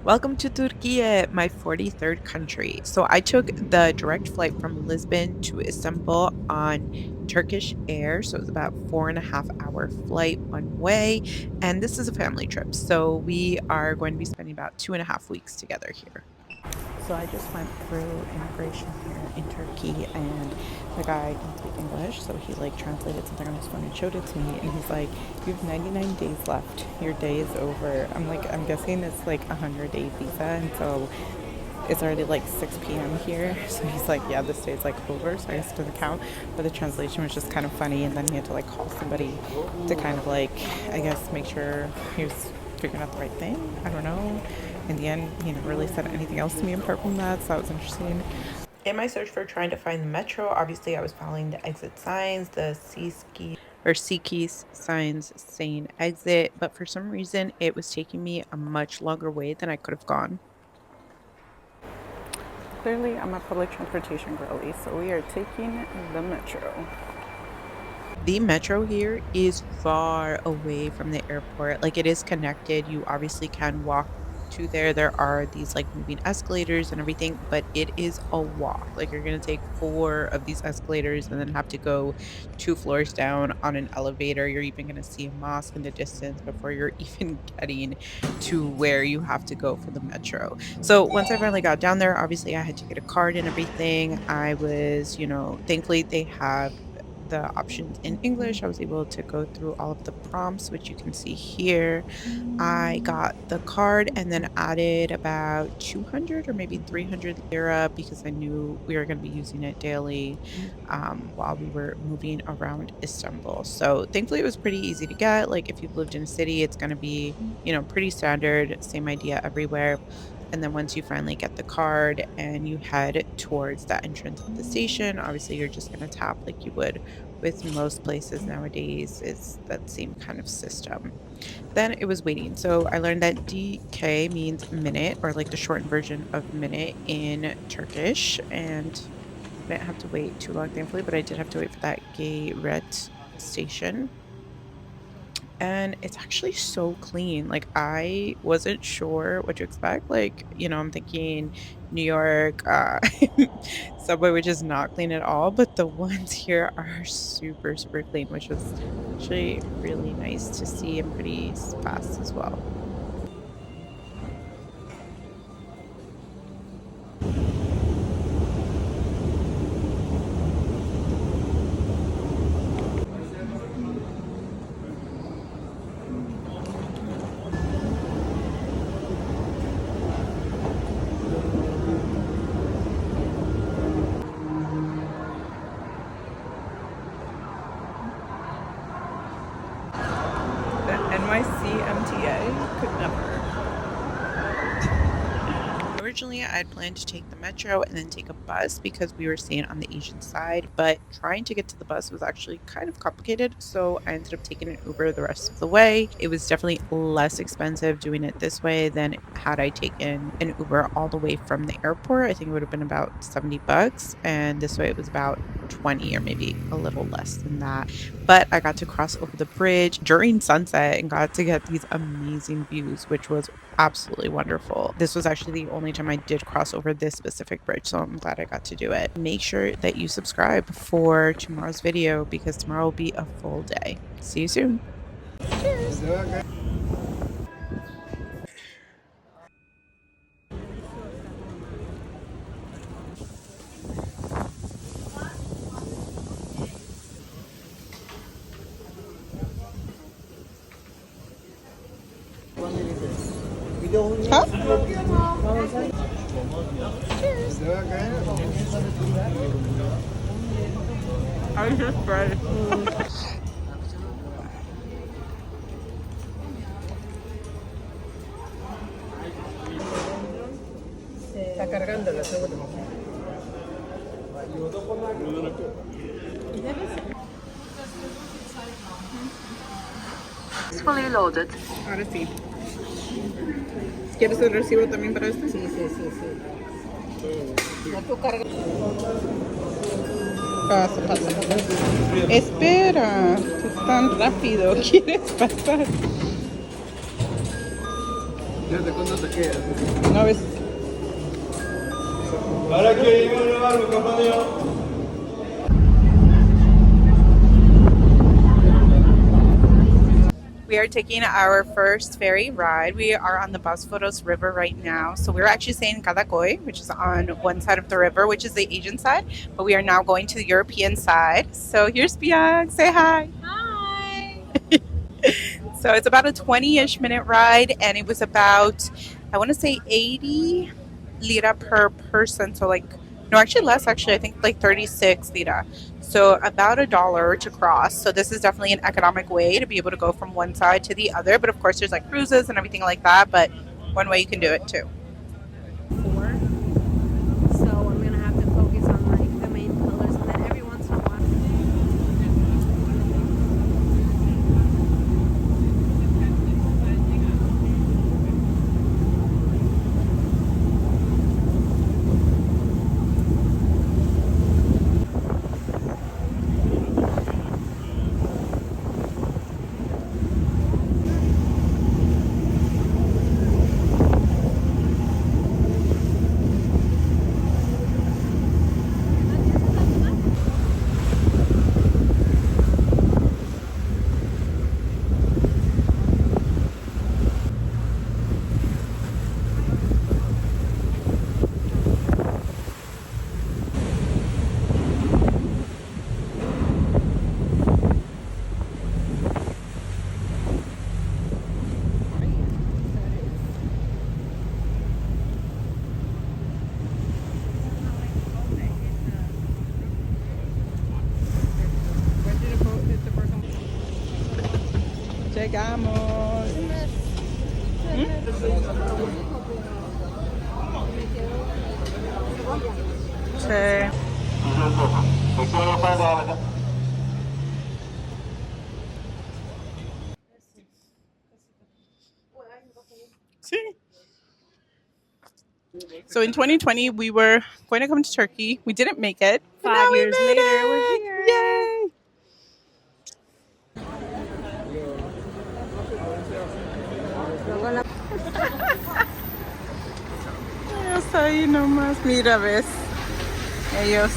Welcome to TÜRKIYE, my 43rd country. So I took the direct flight from Lisbon to Istanbul on Turkish Air. So it was about 4.5 hour flight one way. And this is a family trip. So we are going to be spending about 2.5 weeks together here. So I just went through immigration here in Turkey, and the guy can speak English, so he translated something on his phone and showed it to me, and he's like, "You have 99 days left. Your day is over." I'm guessing it's like a 100-day visa, and so it's already like 6 p.m. here. So he's like, "Yeah, this day is over." So I guess it doesn't count, but the translation was just kind of funny, and then he had to call somebody to kind of I guess make sure he was figuring out the right thing. I don't know. In the end, he never really said anything else to me apart from that, so that was interesting. In my search for trying to find the metro, obviously I was following the exit signs, the C keys signs saying exit, but for some reason it was taking me a much longer way than I could have gone. Clearly, I'm a public transportation girly, so we are taking the metro. The metro here is far away from the airport. It is connected. You obviously can walk to there. There are these moving escalators and everything, but it is a walk. You're gonna take four of these escalators and then have to go 2 floors down on an elevator. You're even gonna see a mosque in the distance before you're even getting to where you have to go for the metro. So once I finally got down there, obviously I had to get a card and everything. I was, thankfully they have the options in English. I was able to go through all of the prompts, which you can see here. I got the card and then added about 200 or maybe 300 lira because I knew we were going to be using it daily while we were moving around Istanbul. So thankfully, it was pretty easy to get. If you've lived in a city, it's going to be, pretty standard, same idea everywhere. And then once you finally get the card and you head towards that entrance of the station, obviously you're just going to tap like you would with most places nowadays. It's that same kind of system. Then it was waiting. So I learned that DK means minute, or the shortened version of minute in Turkish. And I didn't have to wait too long, thankfully, but I did have to wait for that gay red station. And it's actually so clean. I wasn't sure what to expect. I'm thinking New York, subway, which is not clean at all, but the ones here are super, super clean, which was actually really nice to see and pretty fast as well. The NYC MTA could never. Originally, I had planned to take the metro and then take a bus because we were staying on the Asian side, but trying to get to the bus was actually kind of complicated, so I ended up taking an Uber the rest of the way. It was definitely less expensive doing it this way than had I taken an Uber all the way from the airport. I think it would have been about 70 bucks, and this way it was about 20 or maybe a little less than that. But I got to cross over the bridge during sunset and got to get these amazing views, which was absolutely wonderful. This was actually the only time I did cross over this specific bridge, so I'm glad I got to do it. Make sure that you subscribe for tomorrow's video because tomorrow will be a full day. See you soon. Cheers. Huh? Cheers. I just fried food. Está cargando la segunda. It's fully loaded. Ahora sí. ¿Quieres el recibo también para este? Sí, sí, sí, sí. Ya tú cargas. Pasa, pasa. Espera, es tan rápido. ¿Quieres pasar? Una vez. We are taking our first ferry ride. We are on the Bosphorus River right now. So we're actually staying in Kadakoy, which is on one side of the river, which is the Asian side. But we are now going to the European side. So here's Bianc. Say hi. Hi. So it's about a 20-ish minute ride, and it was about, I want to say 80 lira per person. So like, no, actually less, actually, I think like 36 lira. So about $1 to cross. So this is definitely an economic way to be able to go from one side to the other. But of course, there's like cruises and everything like that. But one way you can do it too. Four. So I'm gonna have to focus on like the main pillars, and then every once in a while. Llegamos. Sí. Sí. So in 2020, we were going to come to Turkey. We didn't make it. But now 5 we years made later, it. we're here. Yay! Ellos ahí nomás. Mira, ves. Ellos.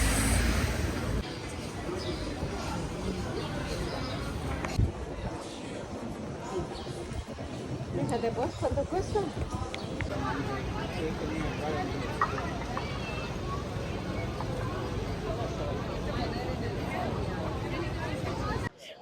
Fíjate pues, ¿cuánto cuesta?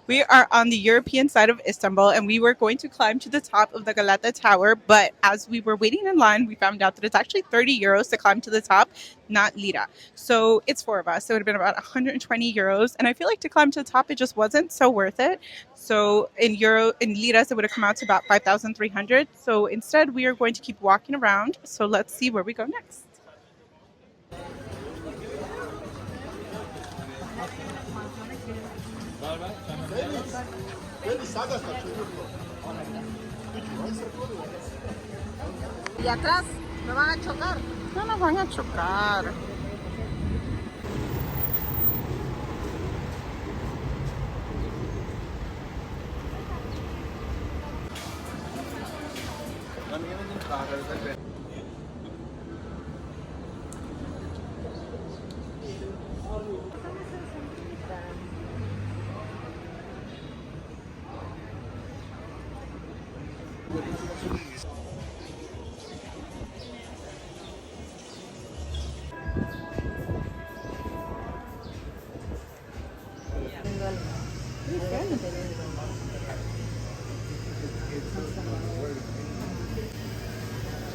We are on the European side of Istanbul, and we were going to climb to the top of the Galata Tower, but as we were waiting in line, we found out that it's actually 30 euros to climb to the top, not lira. So it's 4 of us. So it would have been about 120 euros, and I feel like to climb to the top, it just wasn't so worth it. So in liras, it would have come out to about 5,300. So instead, we are going to keep walking around. So let's see where we go next. Y atrás me van a chocar. No nos van a chocar.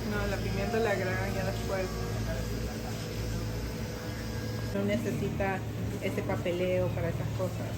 No, la pimienta la agregan ya después. No necesita ese papeleo para esas cosas.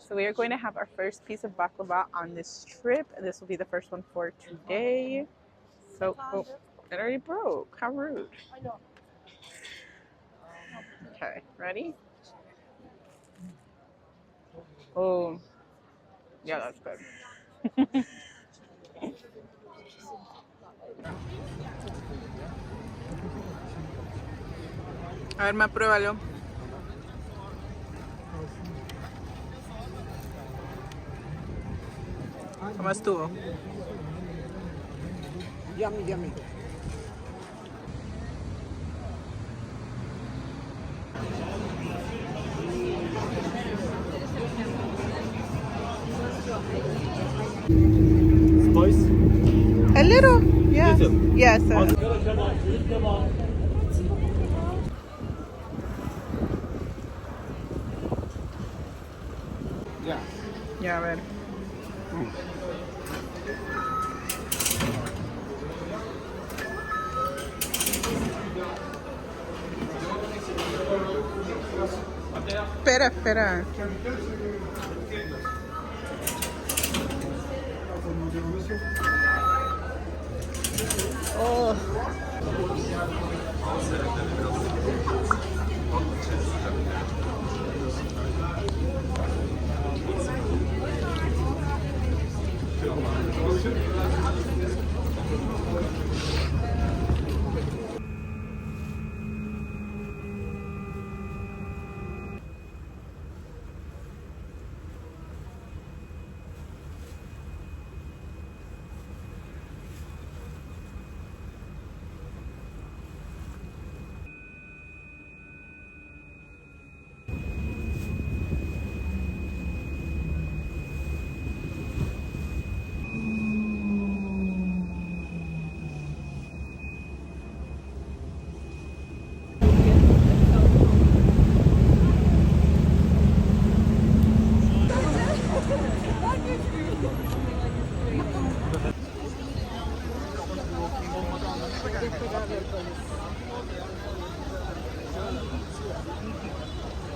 So we are going to have our first piece of baklava on this trip. This will be the first one for today. So, oh, it already broke. How rude. Okay, ready? Oh, yeah, that's good. A ver, más pruébalo. ¿Cómo estuvo? Yummy, yummy. Spice? A little, yes. Little. Yes. Yeah. Yeah, a ver. Espera, espera. Oh.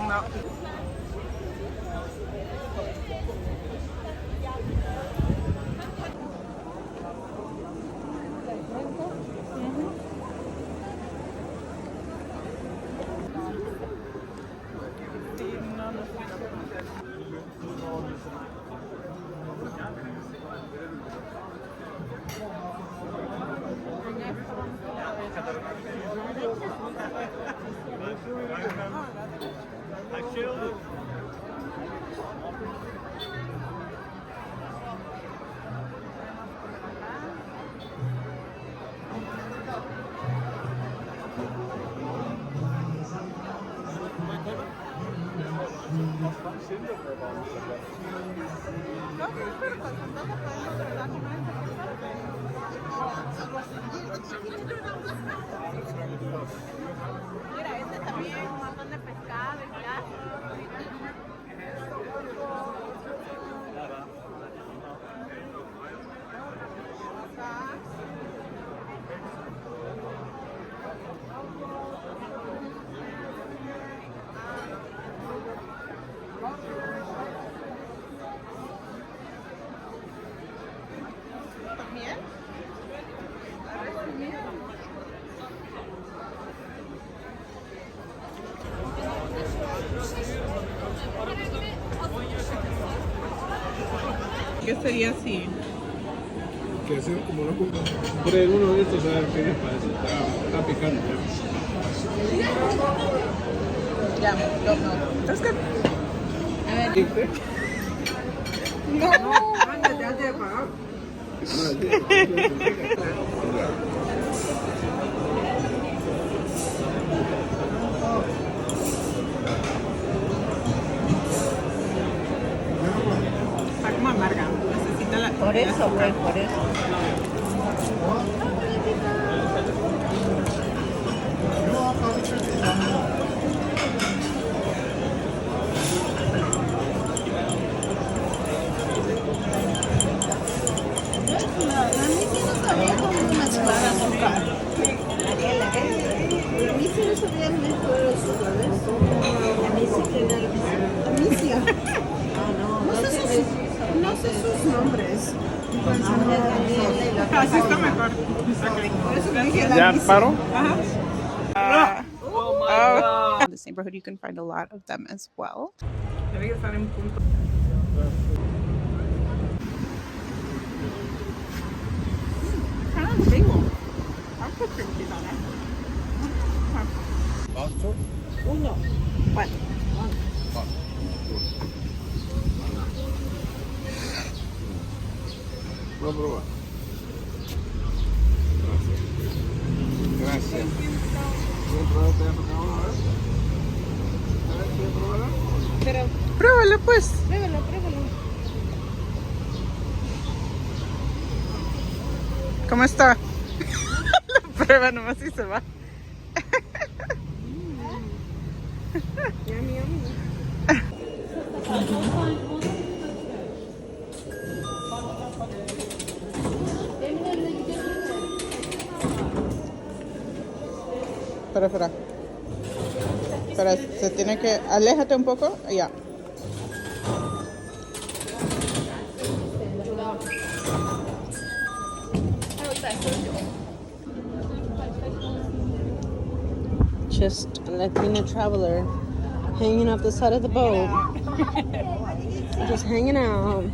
No. Mira, este también, un montón de pescado y ¿Qué sería así? Que hacen como una culpa. Por ahí uno de estos, a ver qué les parece. Está picante. Yeah, don't know. That's good. Está como amarga. Necesita la. Por eso, pues, por eso. A mí sí me sabían mejor los jugadores. A mí sí que no. A mí sí. Ah, no. sus nombres. Así está mejor. Por eso me dije la ¿Ya misma. paro? In this neighborhood, you can find a lot of them as well. Tiene que estar en punto. Kind of big one. I'll put cream cheese on it. Uno. What? Voy a probar. Gracias. ¿Quieres probar? ¿Te ha tocado una vez? A ver, ¿quieres probarla? Pero Pruébalo, pues. pruébalo, pruébalo. ¿Cómo está? La prueba nomás y se va. Yummy, yummy. Espera, espera. Espera, se tiene que... Aléjate un poco. Ya. Just a Latina traveler hanging off the side of the boat. Just hanging out.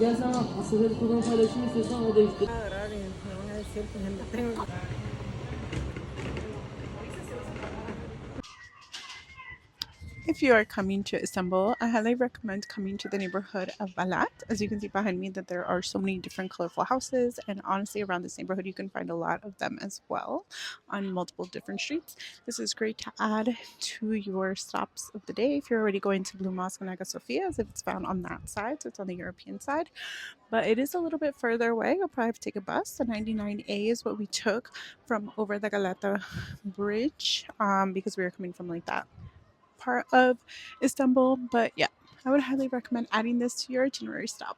Ya sana hacer el compilation istiyorsan o değiştir. If you are coming to Istanbul, I highly recommend coming to the neighborhood of Balat. As you can see behind me that there are so many different colorful houses, and honestly around this neighborhood you can find a lot of them as well on multiple different streets. This is great to add to your stops of the day if you're already going to Blue Mosque and Hagia Sophia, as if it's found on that side, so it's on the European side. But it is a little bit further away. You'll probably have to take a bus. The 99A is what we took from over the Galata Bridge because we were coming from like that part of Istanbul. But yeah, I would highly recommend adding this to your itinerary stop.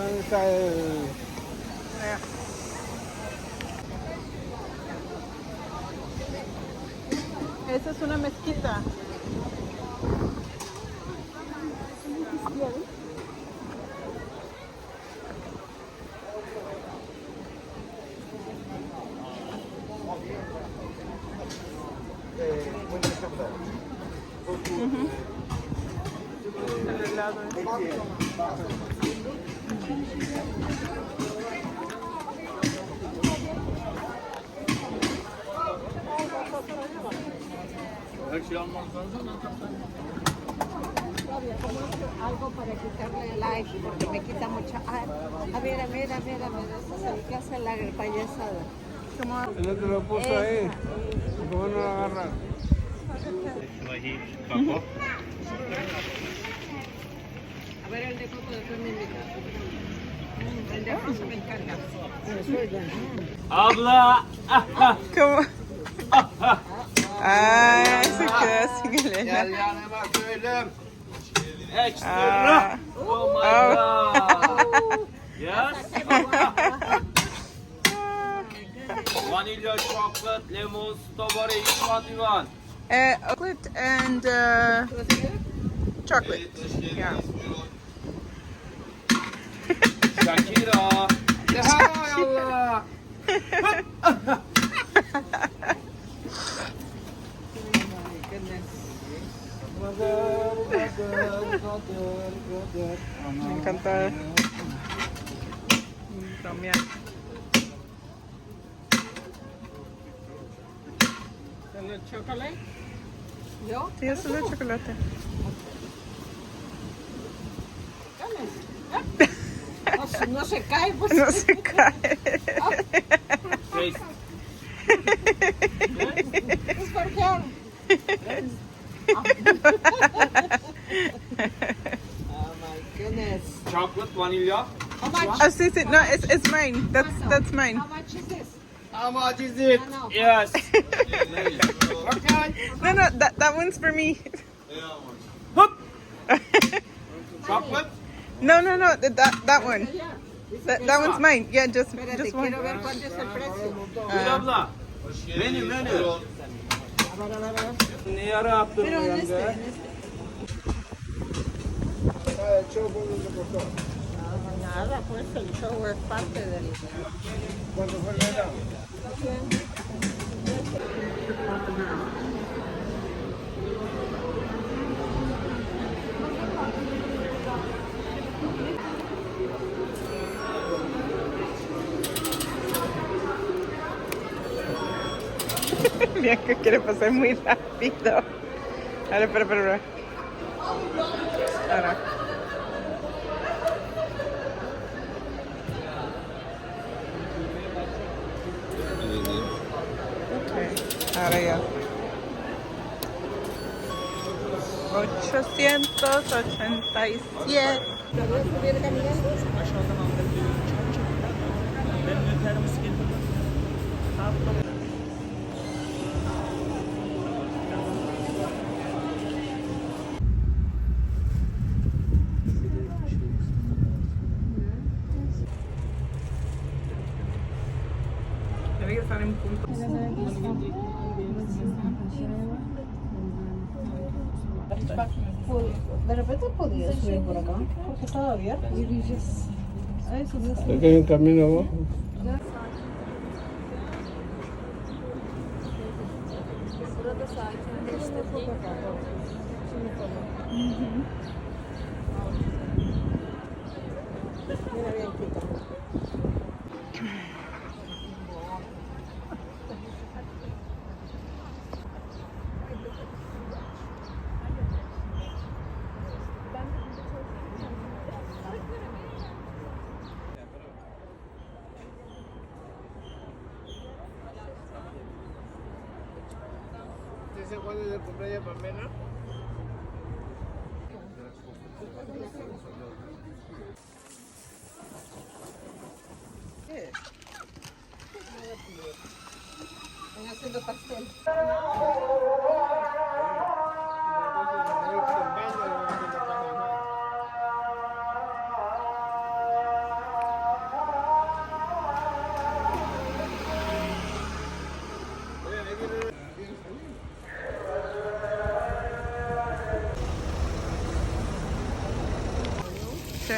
¿Dónde está el...? Esa es una mezquita. El helado. Algo para quitarle el like, porque me quita mucho. Mira, es el que hace la payasada. Él no te lo puso ahí. ¿Cómo no lo agarrar? A ver el de coco después me invitas. El de coco me encarga. Abla. ¿Cómo? Ay, se quedó sin el helado. yanıma söyle. Ah. Extra. Oh my god. Yes. Vanilla, chocolate, lemon, strawberry, each one you want. Chocolate and chocolate. Yeah. Shakira. Hay Allah. Me encanta bromear. ¿Solo chocolate? ¿Yo? Sí, es solo chocolate. No se cae, pues. No se cae. Taste. Es porque... Oh my goodness. Chocolate, vanilla. How much? Oh, sí, sí. No, it's mine. That's mine. How much is this? How much is it? No, no. Yes. Okay. No, that one's for me. Hup. Chocolate. No, that one. That one's mine. Yeah, just Espérate, one. quiero ver cuánto es el precio. Buyur abla. Benim. Ne yara yaptın bu yanda? Nada, pues el show es parte del... Mira que quiere pasar muy rápido. Ahora, espera. Ahora. Ok, ahora ya. 887. Tiene que estar en punto. De repente podía subir por acá, porque estaba abierto. Ay, subió así. Es que hay un camino abajo. Mira bien, quita. ¿Ese cuál es el cumpleaños de Pamela? Están haciendo pastel. Sí.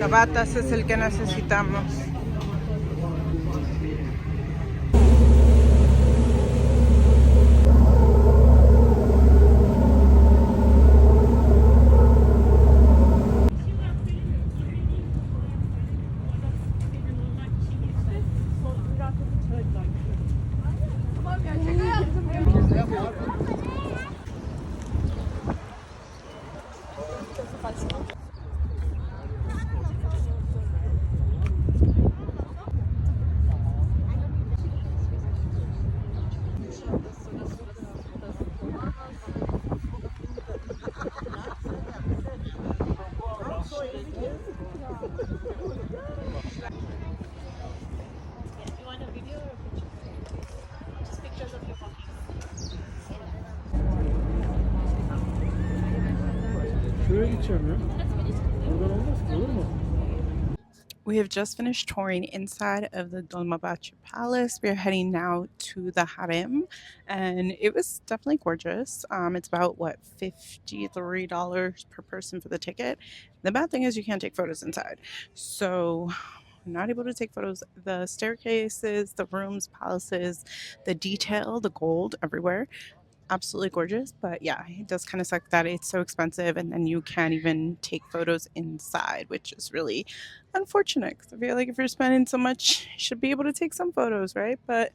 La batas es el que necesitamos. Şuraya gideceğim ya. Buradan olmaz ki, olur mu? We have just finished touring inside of the Dolmabahce Palace. We're heading now to the Harem, and it was definitely gorgeous. It's about what, $53 per person for the ticket. The bad thing is you can't take photos inside, so I'm not able to take photos. The staircases, the rooms, palaces, the detail, the gold everywhere, absolutely gorgeous. But yeah, it does kind of suck that it's so expensive and then you can't even take photos inside, which is really unfortunate, 'cause I feel like if you're spending so much, you should be able to take some photos, right? But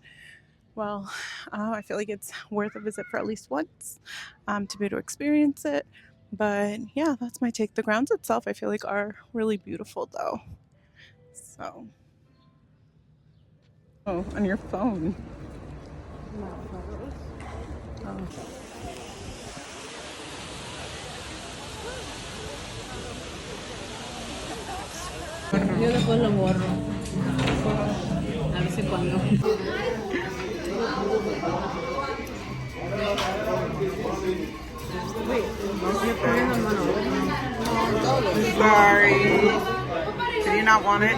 well, I feel like it's worth a visit for at least once, to be able to experience it. But yeah, that's my take. The grounds itself I feel like are really beautiful though. So oh, on your phone. Oh. Yo después lo borro. A ver si cuando. Sorry. Did you not want it?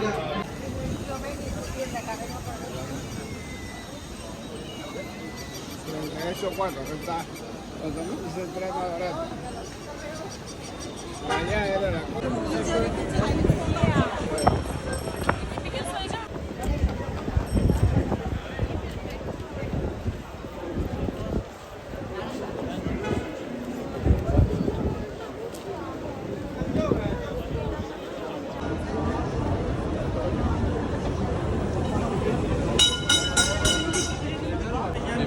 Eso cuando está. Cuando no se trae más barato. Allá era la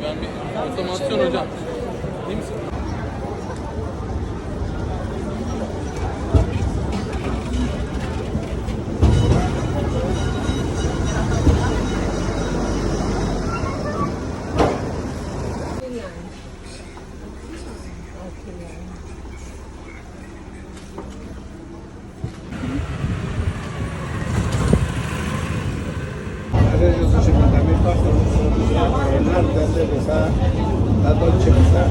Ben bir otomasyon hocam. İyi misin? Ellos 80.000 pájaros. El arte de esa, la dolce vita.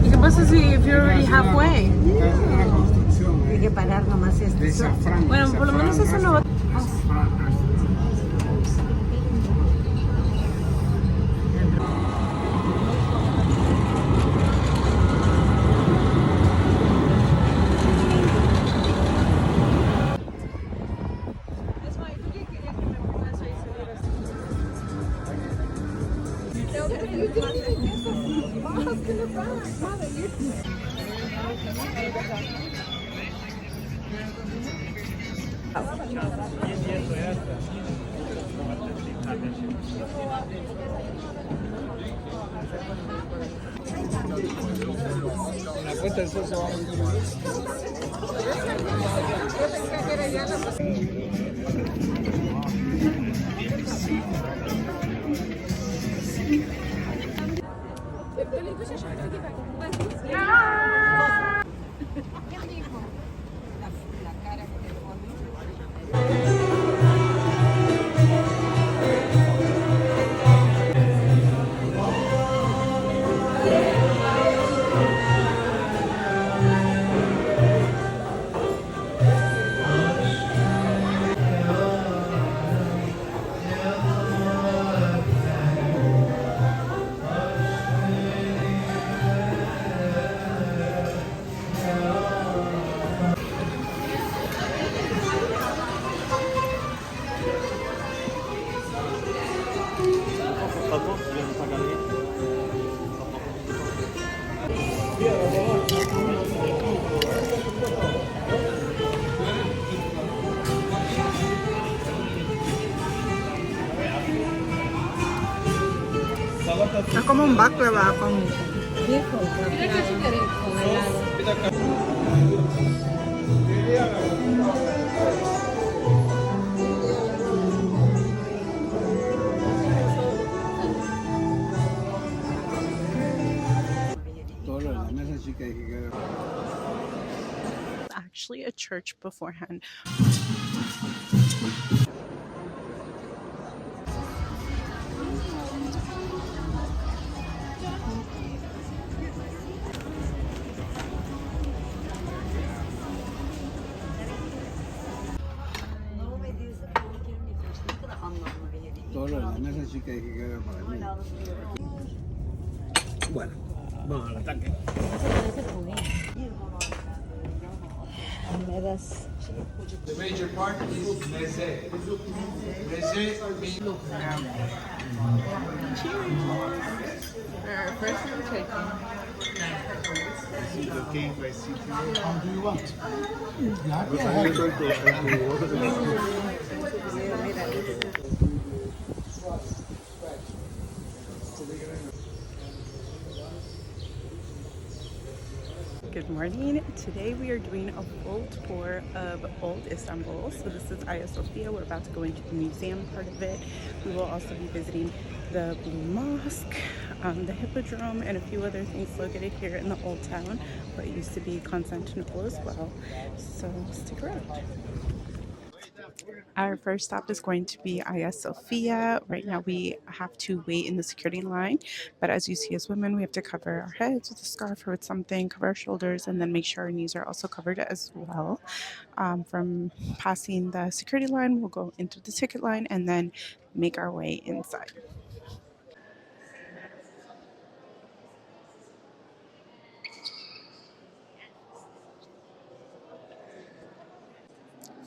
¿Qué pasa si if you're already halfway? Es una construcción. Hay que parar nomás esto. De azafrán. Bueno, por lo menos eso no va. La puesta del sol se va a como un baklava con... Rico, con helado. Actually a church beforehand. Bueno, vamos al ataque. The major part is meze. Meze means Good morning. Today we are doing a full tour of Old Istanbul. So this is Hagia Sophia. We're about to go into the museum part of it. We will also be visiting the Blue Mosque, the Hippodrome, and a few other things located here in the Old Town, what used to be Constantinople as well. So stick around. Our first stop is going to be Hagia Sophia. Right now we have to wait in the security line, but as you see as women, we have to cover our heads with a scarf or with something, cover our shoulders, and then make sure our knees are also covered as well. From passing the security line, we'll go into the ticket line and then make our way inside.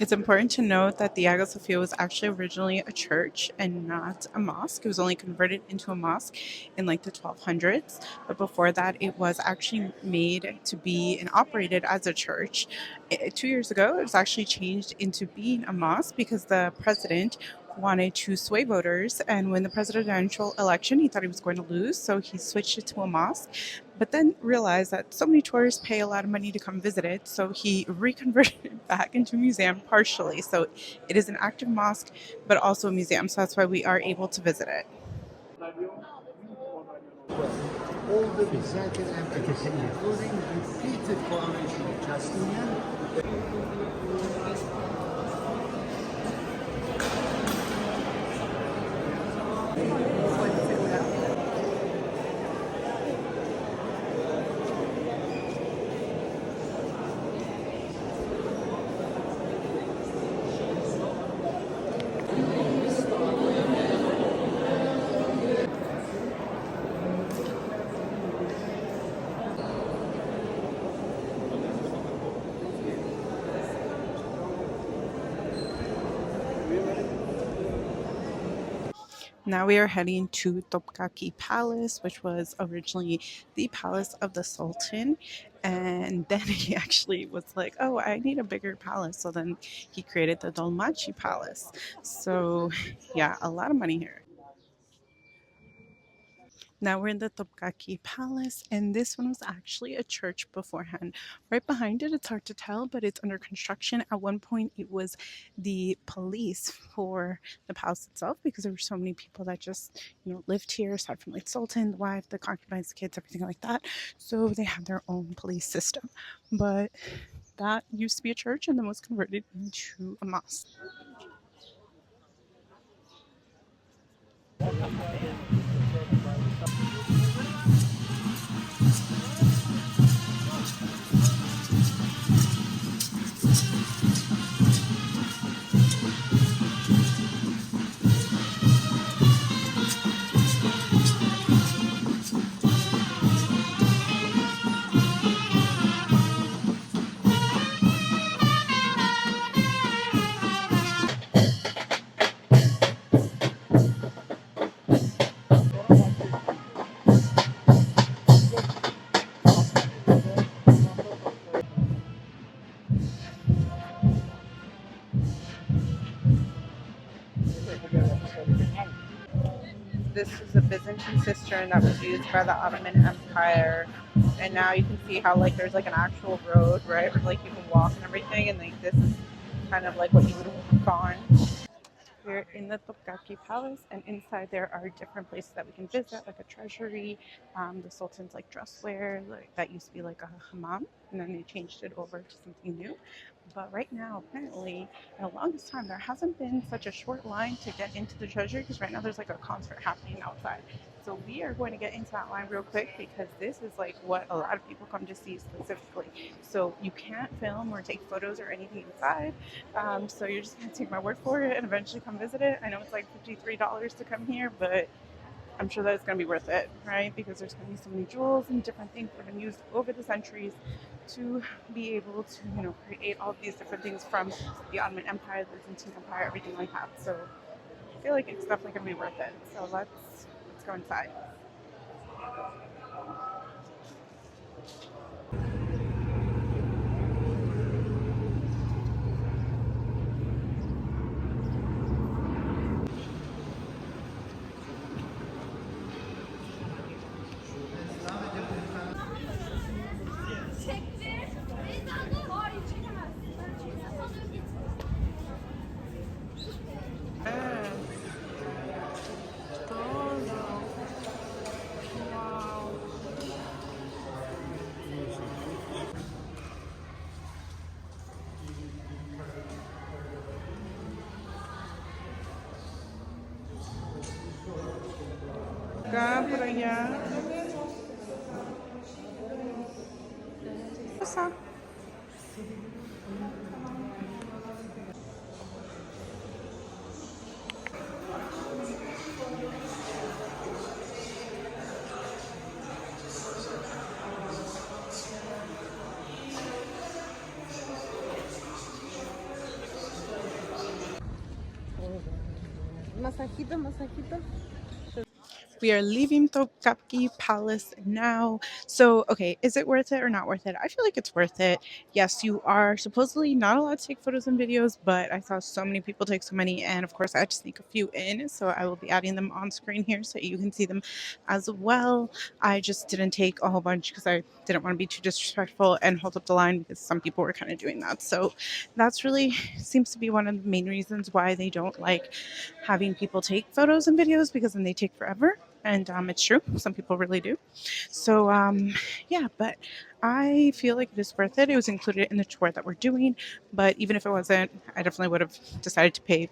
It's important to note that the Hagia Sophia was actually originally a church and not a mosque. It was only converted into a mosque in like the 1200s. But before that, it was actually made to be and operated as a church. 2 years ago, it was actually changed into being a mosque because the president wanted to sway voters. And when the presidential election, he thought he was going to lose. So he switched it to a mosque, but then realized that so many tourists pay a lot of money to come visit it, so he reconverted it back into a museum partially. So it is an active mosque, but also a museum, so that's why we are able to visit it. All the Byzantine empires, including repeated coronation of Justinian. Now we are heading to Topkapı Palace, which was originally the palace of the Sultan. And then he actually was like, oh, I need a bigger palace. So then he created the Dolmabahce Palace. So yeah, a lot of money here. Now we're in the Topkapı Palace, and this one was actually a church beforehand. Right behind it, it's hard to tell, but it's under construction. At one point, it was the police for the palace itself because there were so many people that just, lived here, aside from like Sultan, the wife, the concubines, the kids, everything like that. So they have their own police system. But that used to be a church and then was converted into a mosque. this is a Byzantine cistern that was used by the Ottoman Empire. And now you can see how like there's like an actual road, right? Where like you can walk and everything. And like this is kind of like what you would walk on. We're in the TüRKIYE Palace, and inside there are different places that we can visit, like a treasury, the Sultan's like dress wear, like that used to be like a hammam, and then they changed it over to something new. But right now, apparently, in the longest time, there hasn't been such a short line to get into the treasury because right now there's like a concert happening outside. So we are going to get into that line real quick because this is like what a lot of people come to see specifically. So you can't film or take photos or anything inside. So you're just gonna take my word for it and eventually come visit it. I know it's like $53 to come here, but I'm sure that it's gonna be worth it, right? Because there's gonna be so many jewels and different things that have been used over the centuries to be able to, you know, create all of these different things from the Ottoman Empire, the Byzantine Empire, everything like that. So I feel like it's definitely gonna be worth it. So let's go inside. Buraya. Masa. Masajito, masajito. We are leaving TüRKIYE Palace now. So, okay, is it worth it or not worth it? I feel like it's worth it. Yes, you are supposedly not allowed to take photos and videos, but I saw so many people take so many, and of course, I had to sneak a few in. So, I will be adding them on screen here so you can see them as well. I just didn't take a whole bunch because I didn't want to be too disrespectful and hold up the line because some people were kind of doing that. So, that's really seems to be one of the main reasons why they don't like having people take photos and videos because then they take forever. And it's true, some people really do. So yeah, but I feel like it is worth it. It was included in the tour that we're doing, but even if it wasn't, I definitely would have decided to pay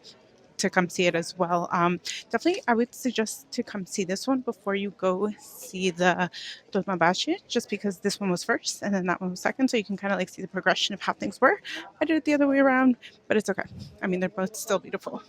to come see it as well. Definitely, I would suggest to come see this one before you go see the Dolmabahce, just because this one was first and then that one was second, so you can kind of like see the progression of how things were. I did it the other way around, but it's okay. I mean, they're both still beautiful.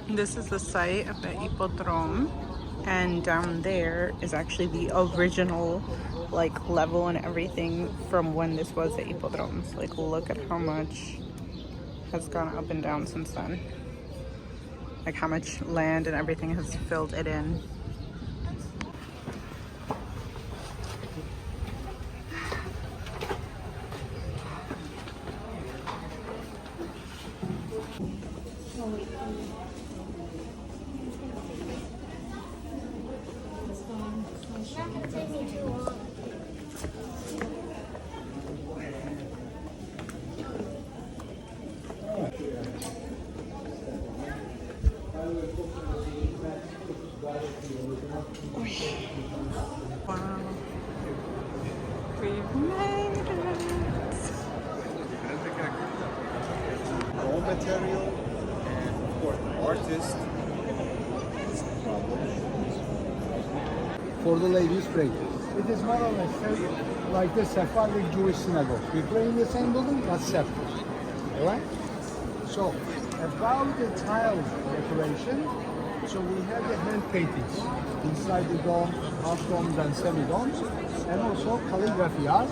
This is the site of the Hippodrome, and down there is actually the original like level and everything from when this was the Hippodrome. So like look at how much has gone up and down since then. Like how much land and everything has filled it in. Wow. We've made it. Raw material and of course artist. For the ladies' break. It is more or less like the Sephardic Jewish synagogue. We play in the same building, but separate. Alright? So, about the tile decoration, So we have the hand paintings inside the dome, half domes and semi-domes, and also calligraphy art.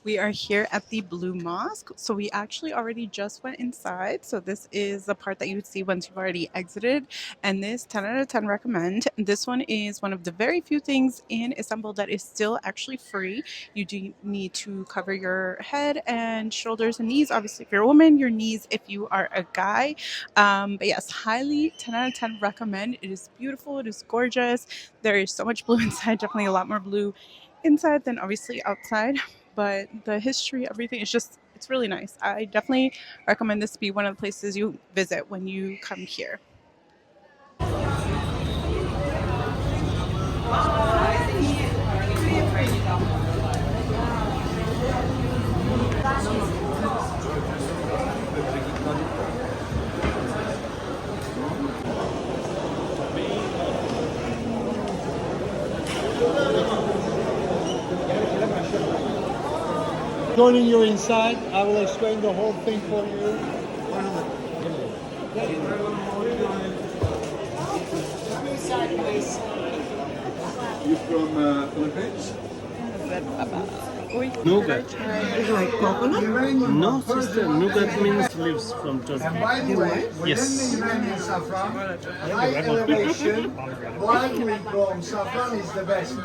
We are here at the Blue Mosque. So we actually already just went inside. So this is the part that you would see once you've already exited. And this 10 out of 10 recommend. This one is one of the very few things in Istanbul that is still actually free. You do need to cover your head and shoulders and knees. Obviously, if you're a woman, your knees if you are a guy. But yes, highly 10 out of 10 recommend. It is beautiful. It is gorgeous. There is so much blue inside. Definitely a lot more blue inside than obviously outside, but the history, everything is just, it's really nice. I definitely recommend this to be one of the places you visit when you come here. Joining you inside, I will explain the whole thing for you. You from Philippines? Nougat. It's like coconut. No, sister. Nougat means leaves from Turkey. And by the way, Yes. within the Iranian saffron, high elevation, widely grown saffron is the best.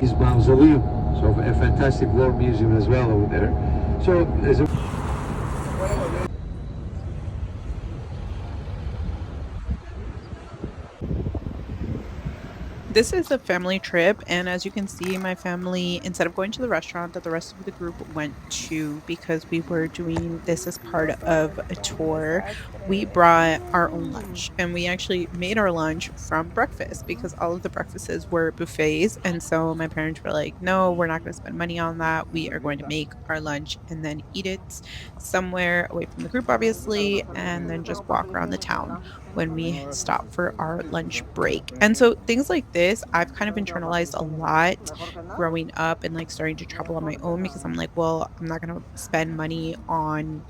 Is mausoleum, so a fantastic war museum as well over there. So there's a This is a family trip, and as you can see, my family, instead of going to the restaurant that the rest of the group went to because we were doing this as part of a tour, we brought our own lunch. And we actually made our lunch from breakfast because all of the breakfasts were buffets. And so my parents were like, no, we're not going to spend money on that. We are going to make our lunch and then eat it somewhere away from the group, obviously, and then just walk around the town when we stop for our lunch break. And so things like this, I've kind of internalized a lot growing up and like starting to travel on my own because I'm like, well, I'm not going to spend money on,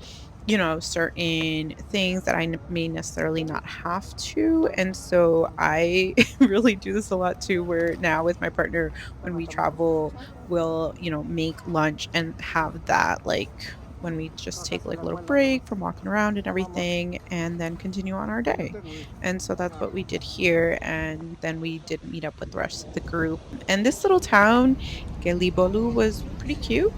you know, certain things that I may necessarily not have to. And so I really do this a lot too, where now with my partner, when we travel, we'll, you know, make lunch and have that like when we just take like a little break from walking around and everything and then continue on our day. And so that's what we did here. And then we did meet up with the rest of the group. And this little town, Gelibolu, was pretty cute.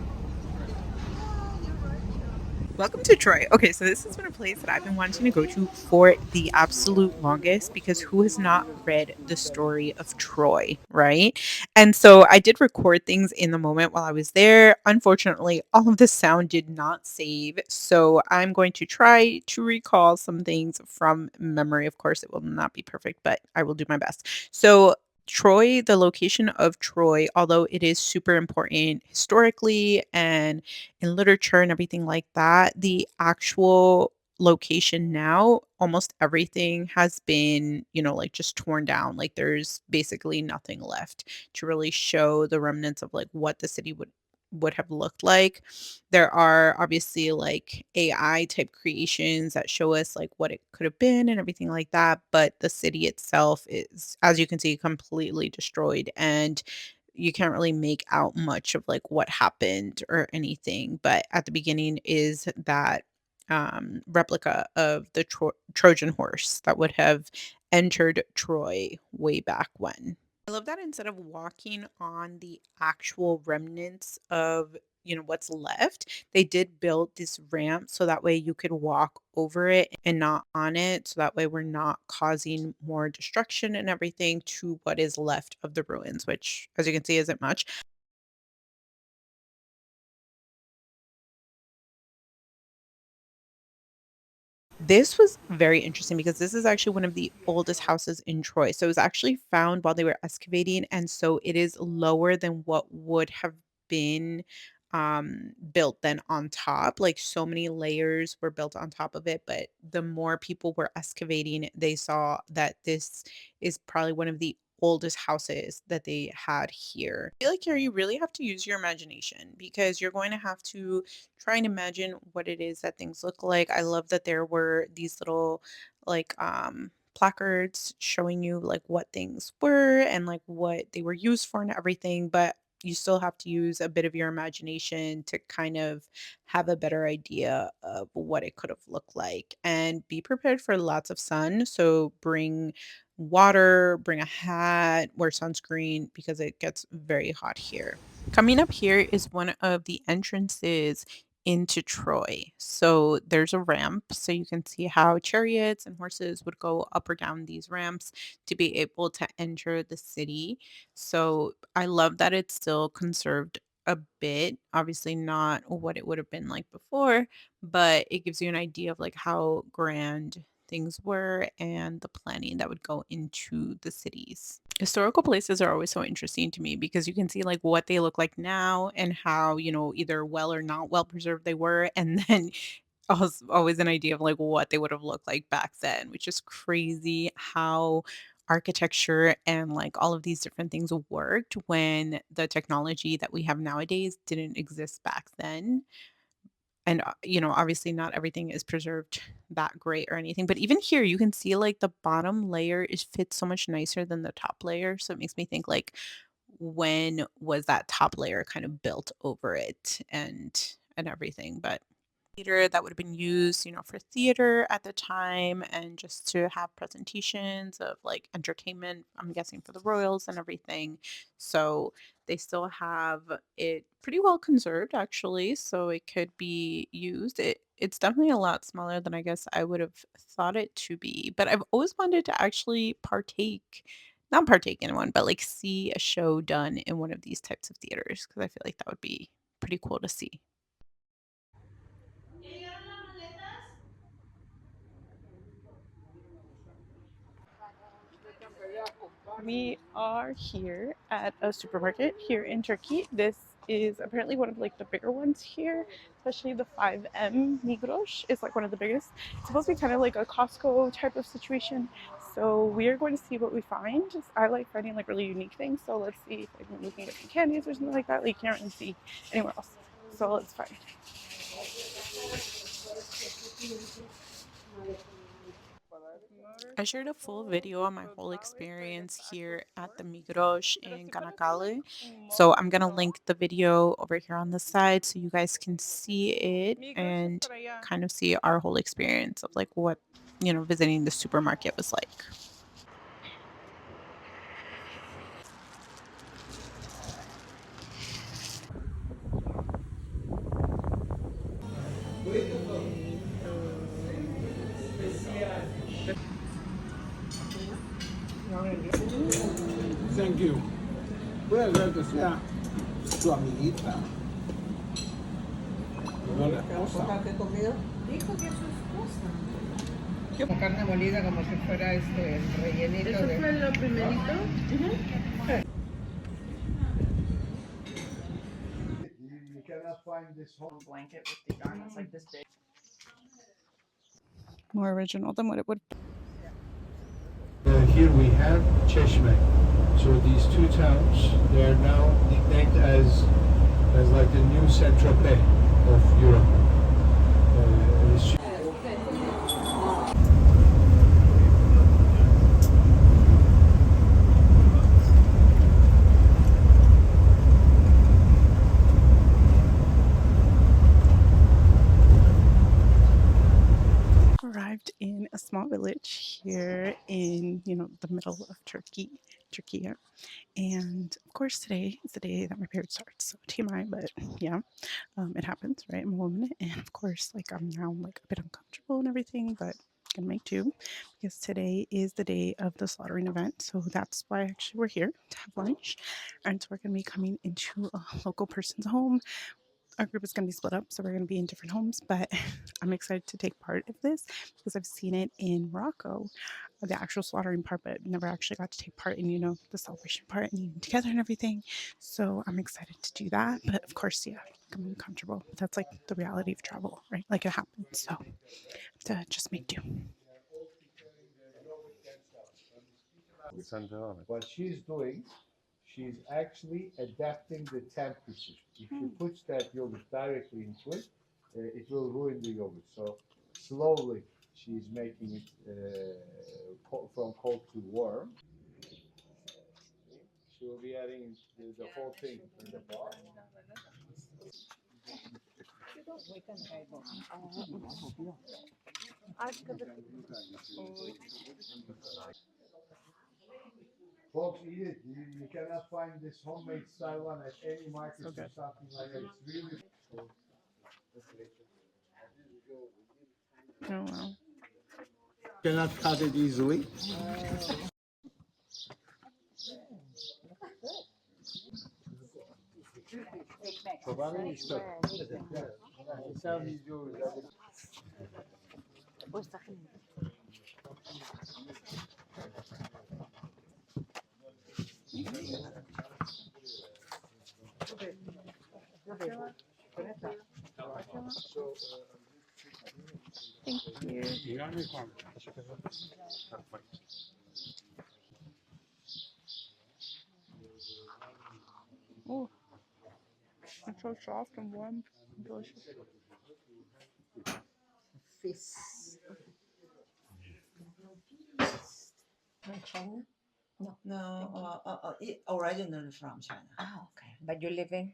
Welcome to Troy. Okay, so this has been a place that I've been wanting to go to for the absolute longest because who has not read the story of Troy, right? And so I did record things in the moment while I was there. Unfortunately, all of the sound did not save. So I'm going to try to recall some things from memory. Of course, it will not be perfect, but I will do my best. So Troy, the location of Troy, although it is super important historically and in literature and everything like that, the actual location now, almost everything has been, like just torn down. Like there's basically nothing left to really show the remnants of like what the city would have looked like. There are obviously like AI type creations that show us like what it could have been and everything like that, but the city itself is, as you can see, completely destroyed, and you can't really make out much of like what happened or anything. But at the beginning is that replica of the Trojan horse that would have entered Troy way back when. I love that instead of walking on the actual remnants of, what's left, they did build this ramp so that way you could walk over it and not on it. So that way we're not causing more destruction and everything to what is left of the ruins, which, as you can see, isn't much. This was very interesting because this is actually one of the oldest houses in Troy. So it was actually found while they were excavating, and so it is lower than what would have been built then on top. Like so many layers were built on top of it, but the more people were excavating, they saw that this is probably one of the oldest houses that they had here. I feel like here you really have to use your imagination because you're going to have to try and imagine what it is that things look like. I love that there were these little like placards showing you like what things were and like what they were used for and everything, but you still have to use a bit of your imagination to kind of have a better idea of what it could have looked like, and be prepared for lots of sun. So bring water, bring a hat, wear sunscreen because it gets very hot here. Coming up here is one of the entrances into Troy. So there's a ramp, so you can see how chariots and horses would go up or down these ramps to be able to enter the city. So I love that it's still conserved a bit. Obviously not what it would have been like before, but it gives you an idea of like how grand things were and the planning that would go into the cities. Historical places are always so interesting to me because you can see like what they look like now and how, either well or not well preserved they were. And then also always an idea of like what they would have looked like back then, which is crazy how architecture and like all of these different things worked when the technology that we have nowadays didn't exist back then. And, obviously not everything is preserved that great or anything, but even here you can see like the bottom layer is fits so much nicer than the top layer. So it makes me think like when was that top layer kind of built over it and everything. But theater that would have been used, for theater at the time and just to have presentations of like entertainment, I'm guessing for the royals and everything. So they still have it pretty well conserved actually, so it could be used. It's definitely a lot smaller than I guess I would have thought it to be, but I've always wanted to actually not partake in one, but like see a show done in one of these types of theaters because I feel like that would be pretty cool to see. We are here at a supermarket here in Turkey. This is apparently one of like the bigger ones here, especially the 5M Migros is like one of the biggest. It's supposed to be kind of like a Costco type of situation. So we are going to see what we find. I like finding like really unique things. So let's see if like, we can get some candies or something like that. Like you can't really see anywhere else. So let's find. I shared a full video on my whole experience here at the Migros in Ganakale. So I'm going to link the video over here on the side so you guys can see it and kind of see our whole experience of like what, visiting the supermarket was like. Thank you. Puede ser que sea su amiguita. No la esposa. ¿Qué comido? Dijo que su esposa. Como carne molida, como si fuera el rellenito ¿Eso de... fue lo primerito? You cannot find this whole Blanket with the yarn that's like this big. More original than what it would. Here we have Cheshme. So these two towns, they are now nicknamed as like the new Saint-Tropez of Europe. It's Arrived in a small village here in, the middle of TüRKIYE. And of course, today is the day that my period starts. So TMI, but yeah, it happens, right? I'm a woman. And of course, I'm now a bit uncomfortable and everything, but gonna make do because today is the day of the slaughtering event. So that's why actually we're here to have lunch. And so we're gonna be coming into a local person's home. Our group is going to be split up, so we're going to be in different homes, but I'm excited to take part of this because I've seen it in Morocco, the actual slaughtering part, but never actually got to take part in, the celebration part and eating together and everything. So I'm excited to do that, but of course, yeah, I'm uncomfortable. But that's the reality of travel, right? It happens, so I have to just make do. What she's doing, she's actually adapting the temperature. If she puts that yogurt directly into it, it will ruin the yogurt. So slowly she's making it from cold to warm. She will be adding the whole thing in the pot. Folks, eat it. You cannot find this homemade style one at any market or something like that. It's really. Oh, wow. Cannot cut it easily. Thank you. Oh, it's so soft and warm and delicious. Fish. China? No, originally from China. Ah, okay. But you live in?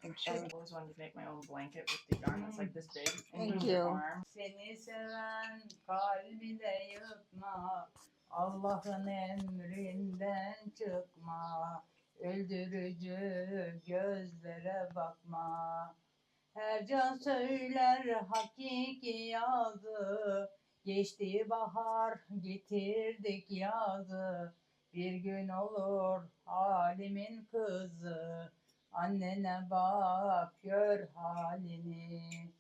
I always wanted to make my own blanket with the yarn that's this big. Thank you. Seni seven kalbi de yıkma, Allah'ın emrinden çıkma, öldürücü gözlere bakma. Her can söyler hakiki yazı, geçti bahar getirdik yazı, bir gün olur halimin kızı, annene bak gör halini.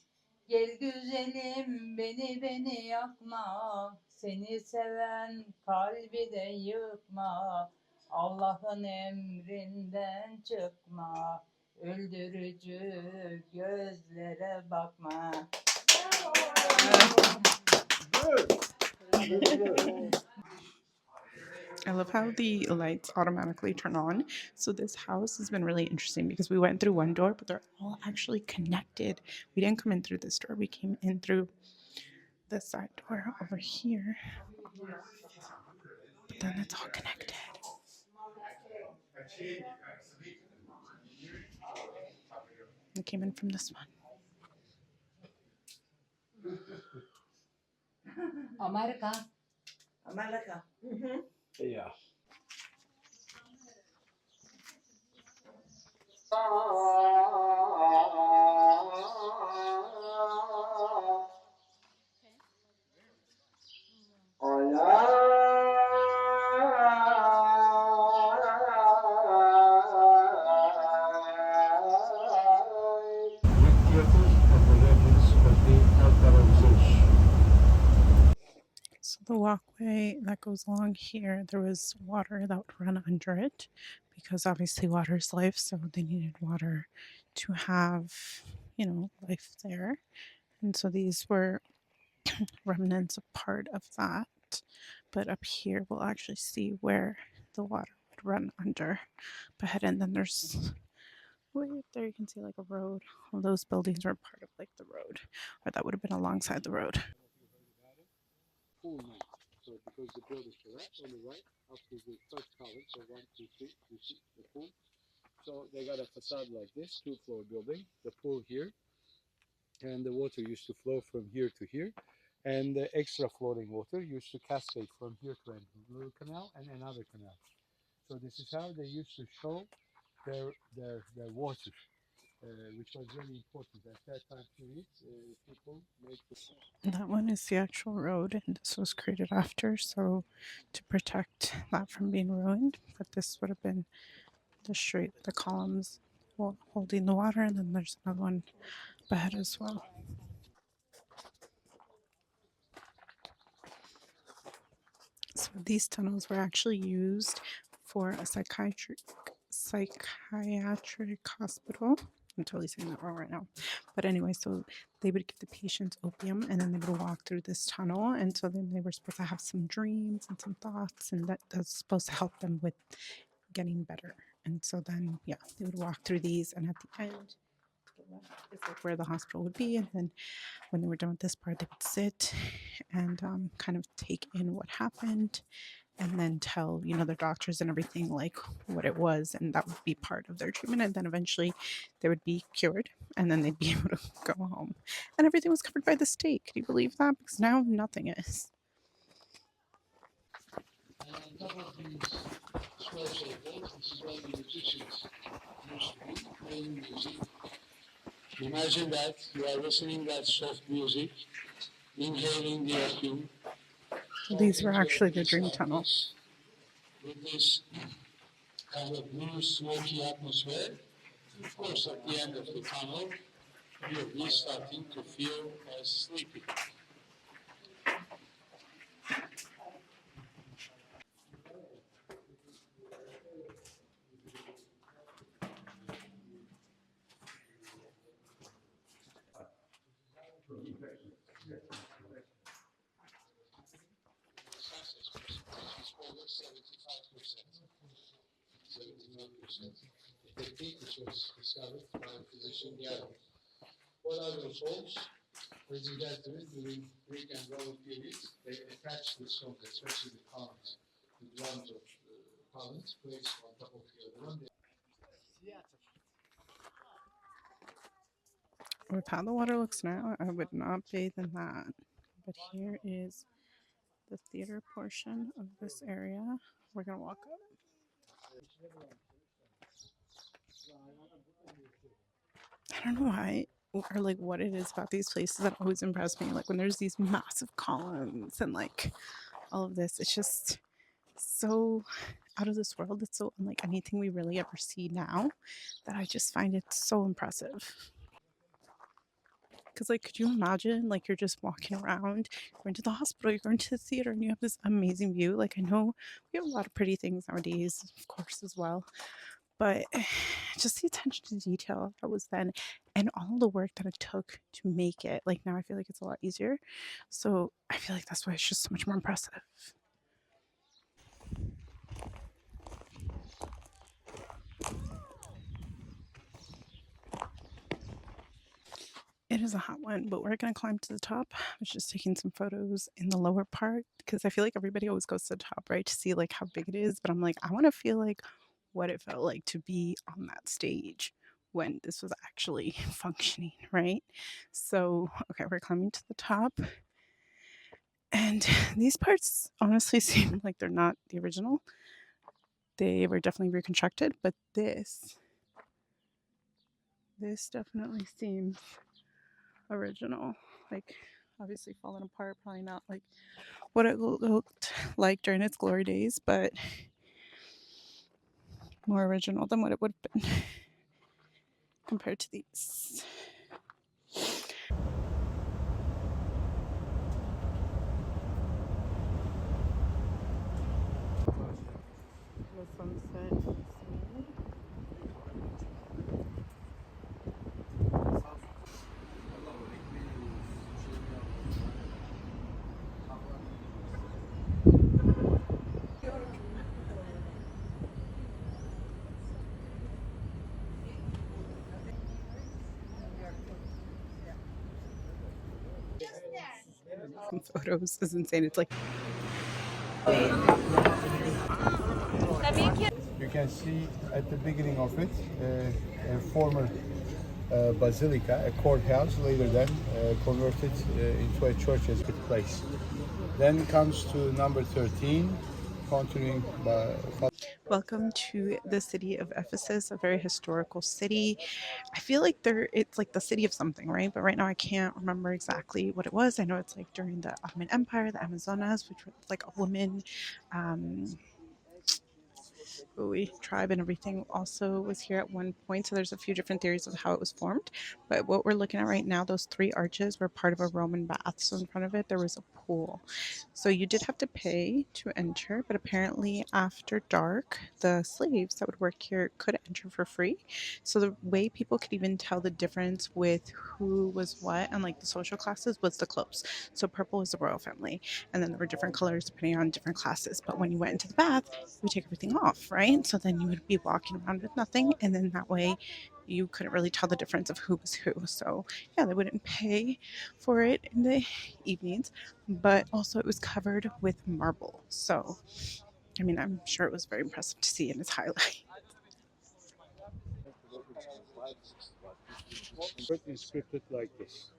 Gel güzelim beni yakma, seni seven kalbi de yıkma, Allah'ın emrinden çıkma, öldürücü gözlere bakma. I love how the lights automatically turn on. So this house has been really interesting because we went through one door, but they're all actually connected. We didn't come in through this door. We came in through the side door over here. But then it's all connected. We came in from this one. Amerika. America. Yeah. the walkway that goes along here, there was water that would run under it because obviously water is life, so they needed water to have, life there. And so these were remnants of part of that. But up here, we'll actually see where the water would run under behead. And then there's way up there, you can see like a road. All those buildings were part of like the road, or that would have been alongside the road. Pool night. So because the building collapsed on the right, after the first column, so 1, 2, 3, you see the pool. So they got a facade like this, 2-floor building, the pool here, and the water used to flow from here to here, and the extra floating water used to cascade from here to a little canal and another canal. So this is how they used to show their water, which was very important at that time period. People make That one is the actual road, and this was created after, so to protect that from being ruined. But this would have been the street with the columns holding the water, and then there's another one ahead as well. So these tunnels were actually used for a psychiatric hospital. I'm totally saying that wrong right now. But anyway, so they would give the patients opium and then they would walk through this tunnel. And so then they were supposed to have some dreams and some thoughts, and that's supposed to help them with getting better. And so then, yeah, they would walk through these, and at the end, is like where the hospital would be. And then when they were done with this part, they would sit and kind of take in what happened, and then tell their doctors and everything like what it was, and that would be part of their treatment. And then eventually they would be cured, and then they'd be able to go home, and everything was covered by the state. Can you believe that? Because now nothing is. And on top of these square circles, this is where the musicians used to be playing music. Imagine that you are listening that soft music, inhaling the opium. These were actually the dream tunnels. With this kind of blue, smoky atmosphere, of course, at the end of the tunnel, you'll be starting to feel sleepy. The technique which was discovered by physician Göreme. What are those holes? When you get to it during Greek and Roman periods, they attach the stones, especially the columns, the drums of columns placed on top of the other one. With how the water looks now, I would not bathe in that. But here is the theater portion of this area. We're gonna walk up. I don't know why, or like what it is about these places that always impress me. Like when there's these massive columns and like all of this, it's just so out of this world. It's so unlike anything we really ever see now that I just find it so impressive. Because like, could you imagine like you're just walking around, going to the hospital, you're going to the theater, and you have this amazing view. Like I know we have a lot of pretty things nowadays, of course, as well. But just the attention to detail that was then, and all the work that it took to make it. Like now I feel like it's a lot easier. So I feel like that's why it's just so much more impressive. It is a hot one, but we're going to climb to the top. I was just taking some photos in the lower part because I feel like everybody always goes to the top, right, to see like how big it is. But I'm like, I want to feel like what it felt like to be on that stage when this was actually functioning, right? So, okay, we're climbing to the top. And these parts honestly seem like they're not the original. They were definitely reconstructed, but this definitely seems original. Like obviously fallen apart, probably not like what it looked like during its glory days, but more original than what it would have been compared to these. Photos is insane. It's like You can see at the beginning of it a former basilica, a courthouse, later then converted into a church as a place. Then comes to number 13, continuing by. welcome to the city of Ephesus, a very historical city. I feel like it's like the city of something, right? But right now I can't remember exactly what it was. I know it's like during the Ottoman Empire, the Amazonas, which was like a woman tribe and everything also was here at one point. So there's a few different theories of how it was formed. But what we're looking at right now, those three arches were part of a Roman bath. So in front of it, there was a pool. So you did have to pay to enter, but apparently after dark, the slaves that would work here could enter for free. So the way people could even tell the difference with who was what and like the social classes was the clothes. So purple is the royal family, and then there were different colors depending on different classes. But when you went into the bath, you would take everything off, right? So then you would be walking around with nothing, and then that way you couldn't really tell the difference of who was who. So yeah, they wouldn't pay for it in the evenings, but also it was covered with marble. So I mean, I'm sure it was very impressive to see in its highlight. Inscripted like this.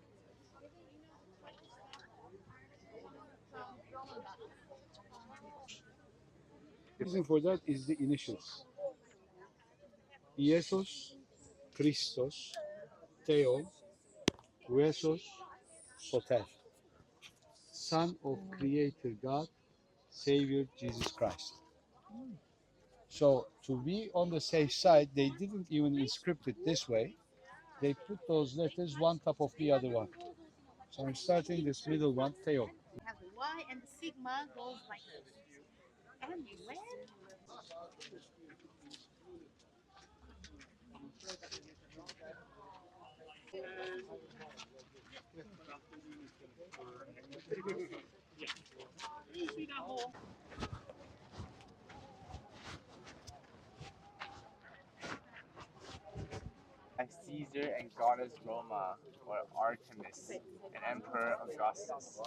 The reason for that is the initials. Iesus, Christos, Theon, Huesos, Soter. Son of Creator God, Savior Jesus Christ. So to be on the safe side, they didn't even inscript it this way. They put those letters one top of the other one. So I'm starting this middle one, Theo. Have the Y and the sigma goes like this. And when Caesar and goddess Roma, or Artemis, and Emperor Augustus.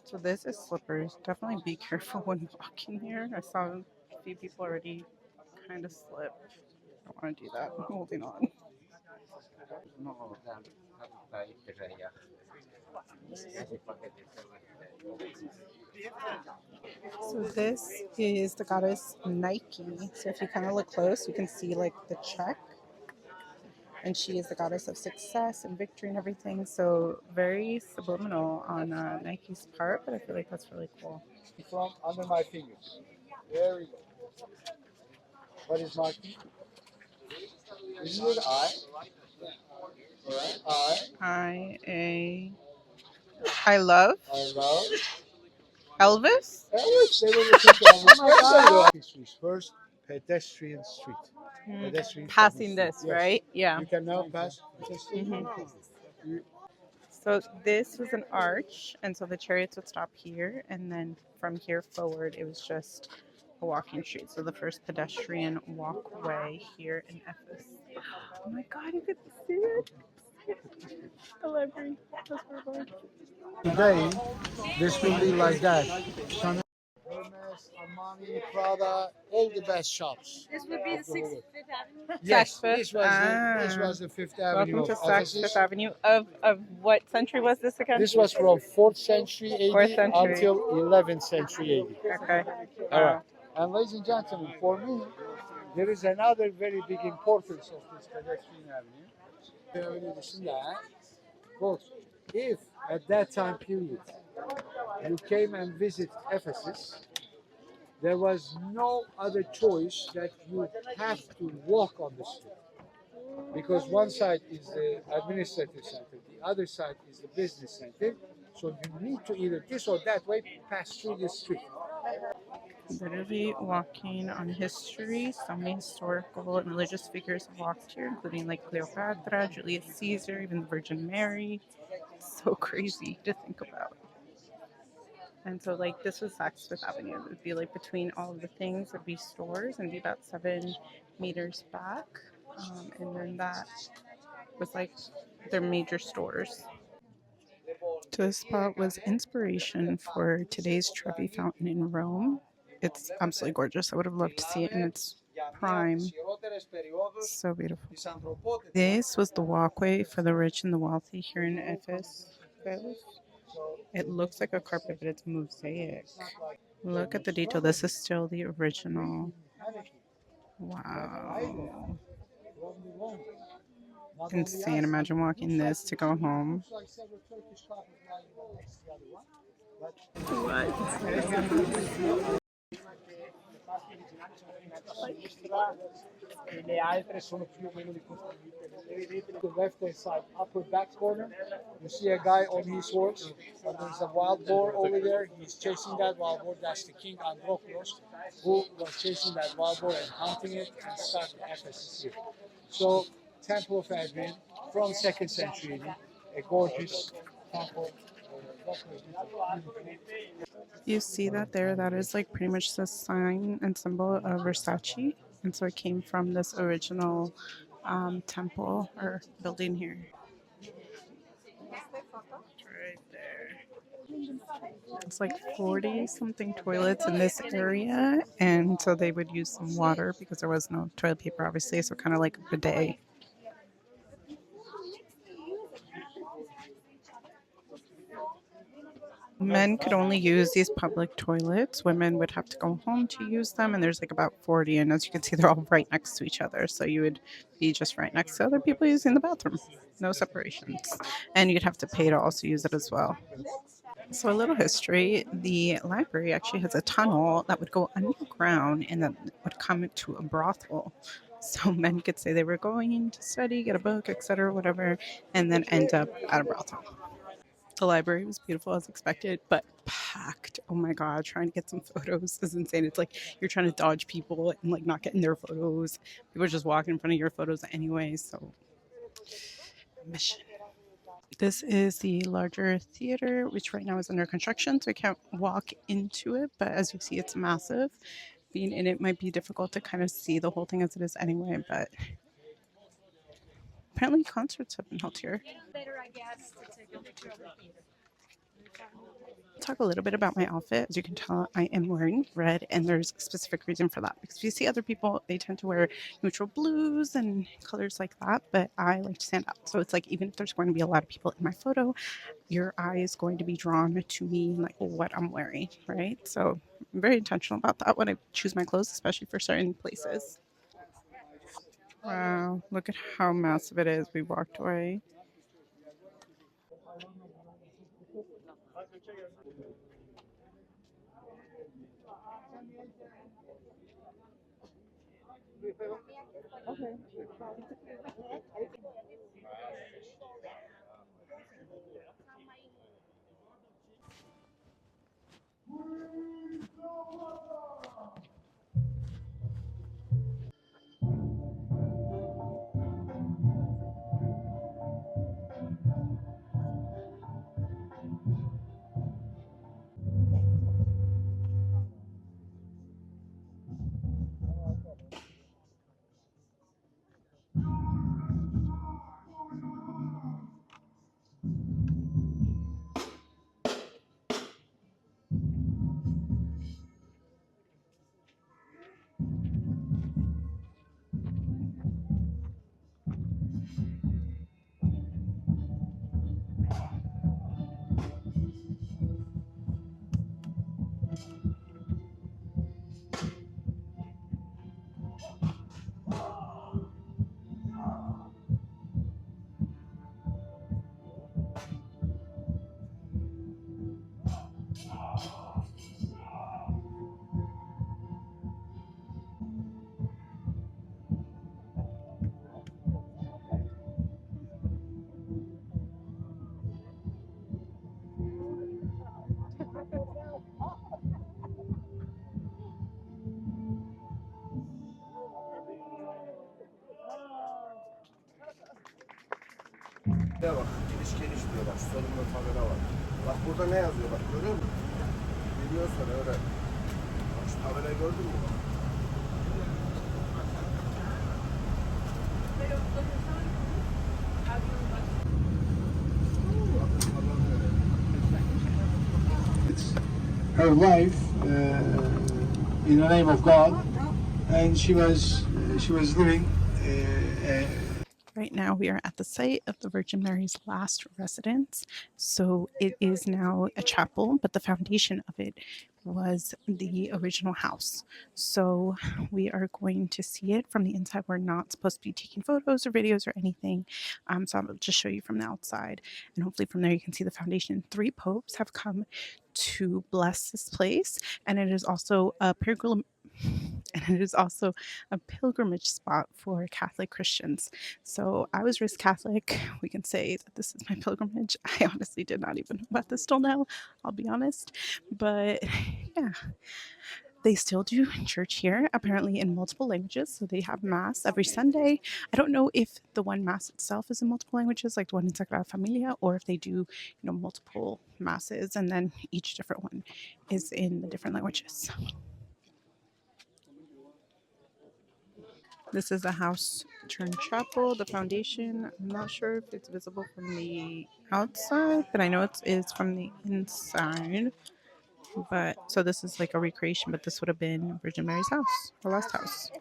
So this is slippers. Definitely be careful when walking here. I saw a few people already kind of slip. I don't want to do that. I'm holding on. So this is the goddess Nike. So if you kind of look close, you can see like the check. And she is the goddess of success and victory and everything. So very subliminal on Nike's part, but I feel like that's really cool. From under my fingers. Very good. What is marking? Isn't it I? Alright, I love I love. Elvis. Elvis, they were listening to Elvis. Oh my God. First pedestrian street. Pedestrian Passing street. this, Yes. right? Yeah. You can now pass. So this was an arch, and so the chariots would stop here, and then from here forward, it was just a walking street. So the first pedestrian walkway here in Ephesus. Oh my God, you can see it. The library. That's where we're going. Today, this will be like that. Chanel, Hermes, Armani, Prada, all the best shops. this would be the 65th Avenue. Yes, Saks this was the Fifth Avenue Welcome to of Saks Ephesus. Fifth Avenue. Of what century was this again? This was from 4th century AD 4th century. until 11th century AD. Okay. All right. And ladies and gentlemen, for me, there is another very big importance of this pedestrian avenue. Avenue dışında, but if at that time period you came and visit Ephesus, there was no other choice that you have to walk on the street. because one side is the administrative center, the other side is the business center. So you need to either this or that way pass through this street. Literally walking on history. So many historical and religious figures have walked here, including like Cleopatra, Julius Caesar, even the Virgin Mary. It's so crazy to think about. And so, like, this was Saks Fifth Avenue. It would be like between all of the things would be stores and be about 7 meters back. And then that was like their major stores. So this spot was inspiration for today's Trevi Fountain in Rome. It's absolutely gorgeous. I would have loved to see it in its prime. So beautiful. This was the walkway for the rich and the wealthy here in Ephesus. It looks like a carpet, but it's mosaic. Look at the detail. This is still the original. Wow. Insane. Imagine walking this to go home. What? Le altre sono più o meno ricostruite. The left hand side, upper back corner, you see a guy on his horse, and there's a wild boar over there. He's chasing that wild boar. That's the king Andronicus, who was chasing that wild boar and hunting it and started Ephesus here. So, Temple of Adrian from 2nd century, a gorgeous temple. You see that there? That is like pretty much the sign and symbol of Versace. And so it came from this original temple or building here. Right there. It's like 40 something toilets in this area. And so they would use some water because there was no toilet paper, obviously. So kind of like a bidet. Men could only use these public toilets. Women would have to go home to use them, and there's like about 40. And as you can see, they're all right next to each other. So you would be just right next to other people using the bathroom. No separations. And you'd have to pay to also use it as well. So a little history. The library actually has a tunnel that would go underground and that would come to a brothel. So men could say they were going to study, get a book, etc., whatever, and then end up at a brothel. The library was beautiful as expected, but packed. Oh my God, trying to get some photos is insane. It's like you're trying to dodge people and like not getting their photos. People are just walking in front of your photos anyway, so mission. This is the larger theater, which right now is under construction, so I can't walk into it, but as you see, it's massive. Being in it might be difficult to kind of see the whole thing as it is anyway, but apparently concerts have been held here. Talk a little bit about my outfit. As you can tell, I am wearing red, and there's a specific reason for that. Because if you see other people, they tend to wear neutral blues and colors like that, but I like to stand out. So it's like even if there's going to be a lot of people in my photo, your eye is going to be drawn to me, like what I'm wearing, right? So I'm very intentional about that when I choose my clothes, especially for certain places. Wow, look at how massive it is. We walked away. Okay. geniş diyorlar. Solunda tabela var. Bak burada ne yazıyor bak görüyor musun? Biliyorsan öğren. Bak şu tabelayı gördün mü? Her wife in the name of God, and she was living. Right now, we are at the site of the Virgin Mary's last residence. So it is now a chapel, but the foundation of it was the original house. So we are going to see it from the inside. We're not supposed to be taking photos or videos or anything. So I'll just show you from the outside. And hopefully from there you can see the foundation. 3 popes have come to bless this place. And it is also a pilgrimage spot for Catholic Christians. So I was raised Catholic. We can say that this is my pilgrimage. I honestly did not even know about this till now, I'll be honest. But yeah, they still do church here, apparently in multiple languages. So they have mass every Sunday. I don't know if the one mass itself is in multiple languages, like the one in Sagrada Familia, or if they do, multiple masses, and then each different one is in the different languages. This is the house turned chapel, the foundation. I'm not sure if it's visible from the outside, but I know it is from the inside. But so this is like a recreation, but this would have been Virgin Mary's house, the last house.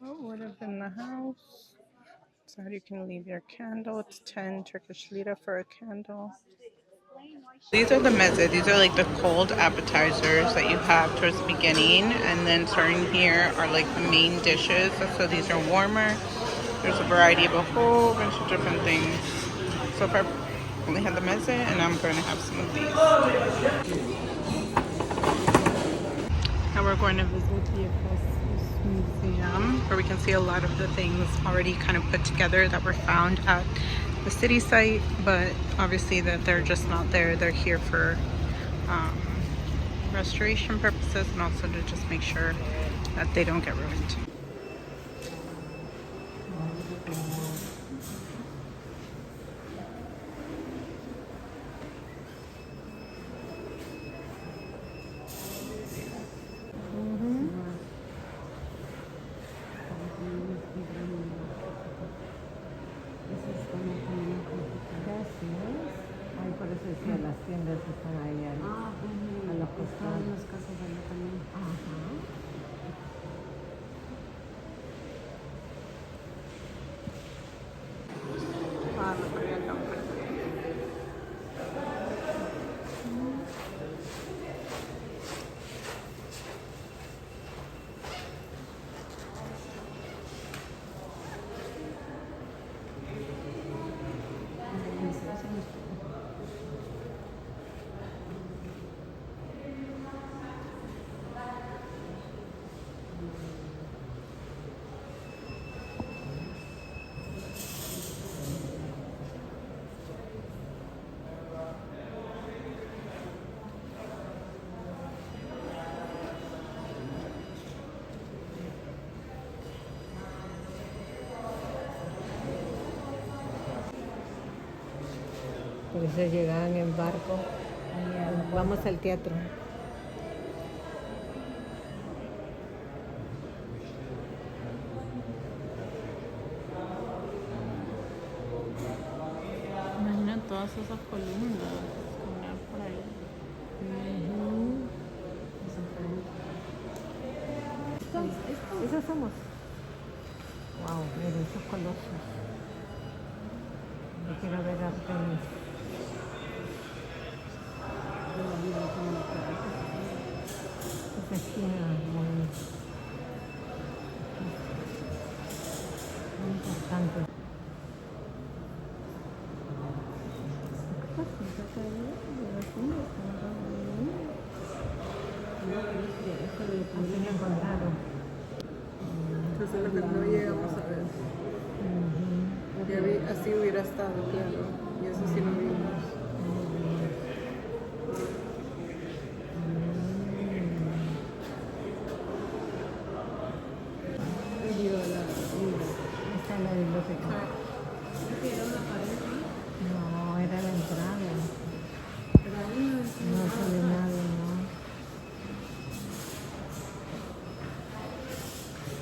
What would have been the house? So you can leave your candle. It's 10 Turkish lira for a candle. These are the meze. These are like the cold appetizers that you have towards the beginning. And then starting here are like the main dishes. So these are warmer. There's a variety of a whole bunch of different things. So far, I only had the meze, and I'm going to have some of these. Now we're going to visit the Ephesus Museum, where we can see a lot of the things already kind of put together that were found at the city site, but obviously that they're just not there. They're here for restoration purposes, and also to just make sure that they don't get ruined. Las tiendas están ahí a la costada. Las casas de allá también. Por eso llegaban en barco. Vamos al teatro. Imagina todas esas columnas por ahí. Esos somos. Wow, miren esos colosos. Yo quiero ver Artemis. Esa esquina muy importante. Así lo encontraron. Eso es lo que no llegamos a ver. Así hubiera estado, claro. Y eso sí lo vimos.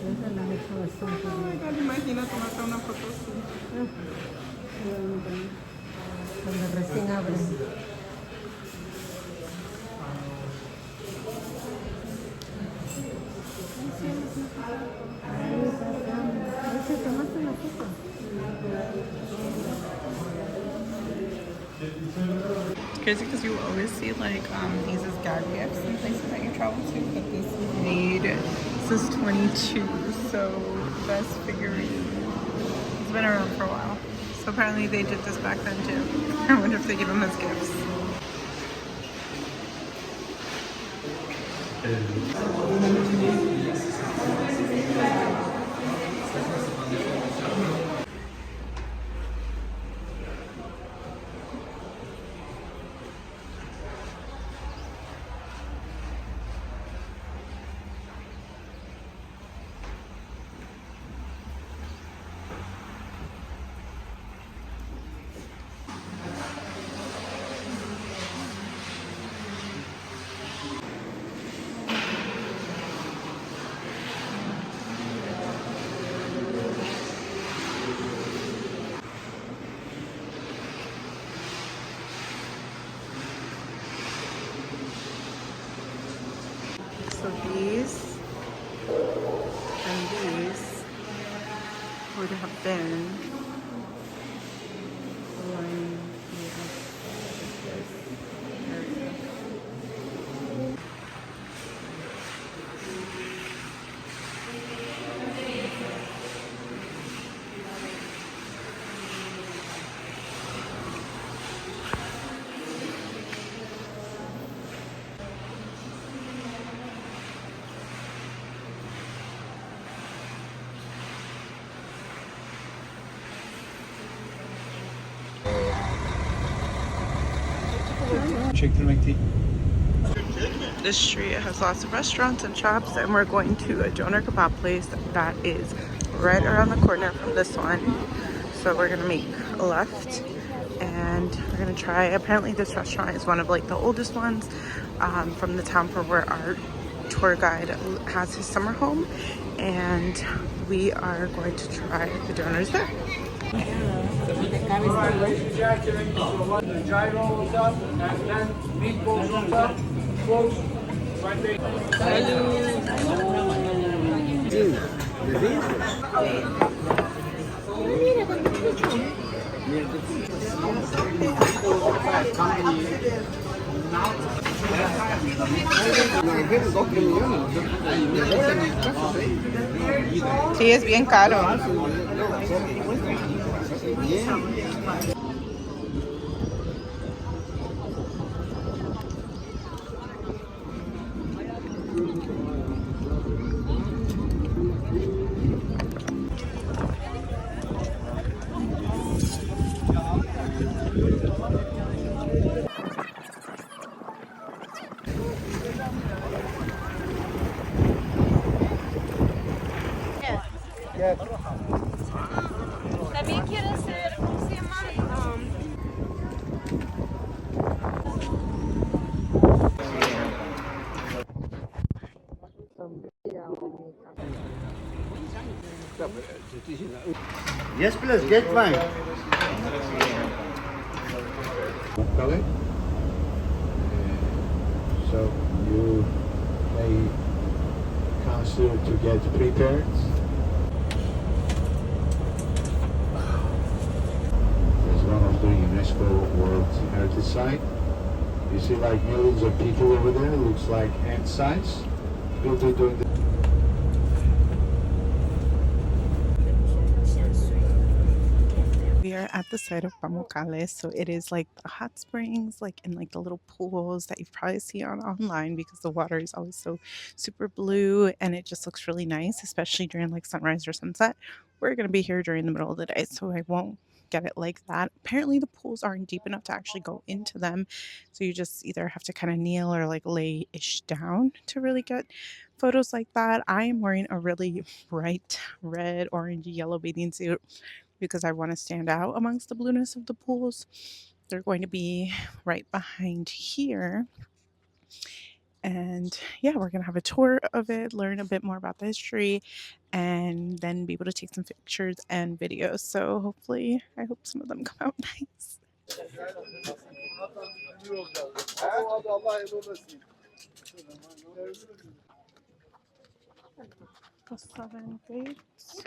Esa la he hecho bastante bien. Imagina tomarte una foto así. Cuando recién abren. ¿Te tomaste una foto? It's crazy because you always see like these as gag gifts in places that you travel to, but this is made since 22, so best figurine. It's been around for a while. So apparently they did this back then too. I wonder if they give them as gifts. So these and these would have been one, Çektirmek değil. This street has lots of restaurants and shops, and we're going to a doner kebab place that is right around the corner from this one. So we're gonna make a left and we're gonna try. Apparently this restaurant is one of like the oldest ones from the town for where our tour guide has his summer home, and we are going to try the doners there. Sí, es bien caro. También quiero hacer, ¿cómo se llama? Yes, please, get one. Pamukkale. So you may consider to get prepared. It's one of the UNESCO World Heritage Site. You see like millions of people over there, it looks like ant size. People doing the We are at the site of Pamukkale, so it is like the hot springs, like in like the little pools that you've probably seen online because the water is always so super blue and it just looks really nice, especially during like sunrise or sunset. We're gonna be here during the middle of the day, so I won't get it like that. Apparently the pools aren't deep enough to actually go into them, so you just either have to kind of kneel or like lay ish down to really get photos like that. I am wearing a really bright red, orange, yellow bathing suit because I want to stand out amongst the blueness of the pools. They're going to be right behind here. And yeah, we're gonna have a tour of it, learn a bit more about the history, and then be able to take some pictures and videos. So hopefully, I hope some of them come out nice. The southern gates.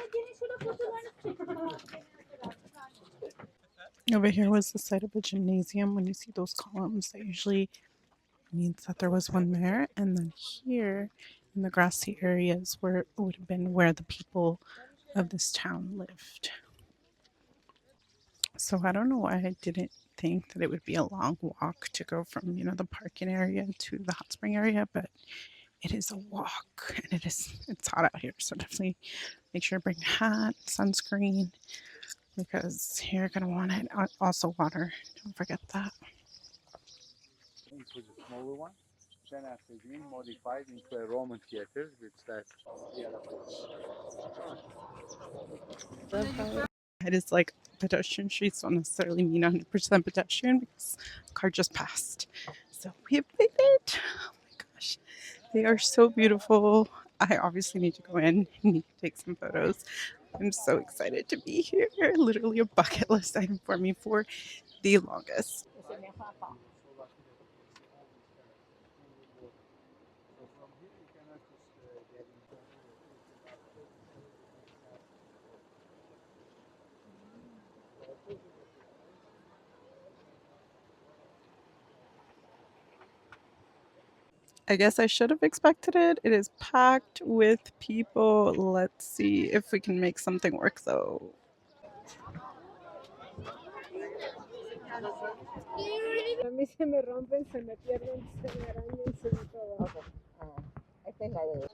Over here was the site of a gymnasium. When you see those columns, that usually means that there was one there. And then here in the grassy areas where it would have been where the people of this town lived. So I don't know why I didn't think that it would be a long walk to go from, the parking area to the hot spring area, but it is a walk and it's hot out here. So definitely make sure to bring a hat, sunscreen, because you're going to want it. Also water. Don't forget that. Into the smaller one. Then after being modified into a Roman theater, which that It is like pedestrian streets don't necessarily mean 100% pedestrian because the car just passed. So we have made it. Oh my gosh. They are so beautiful. I obviously need to go in and take some photos. I'm so excited to be here. Literally a bucket list item for me for the longest. I guess I should have expected it. It is packed with people. Let's see if we can make something work though. A mí se me rompen, se me pierden, se me arañan, se me todo. Esta es la de...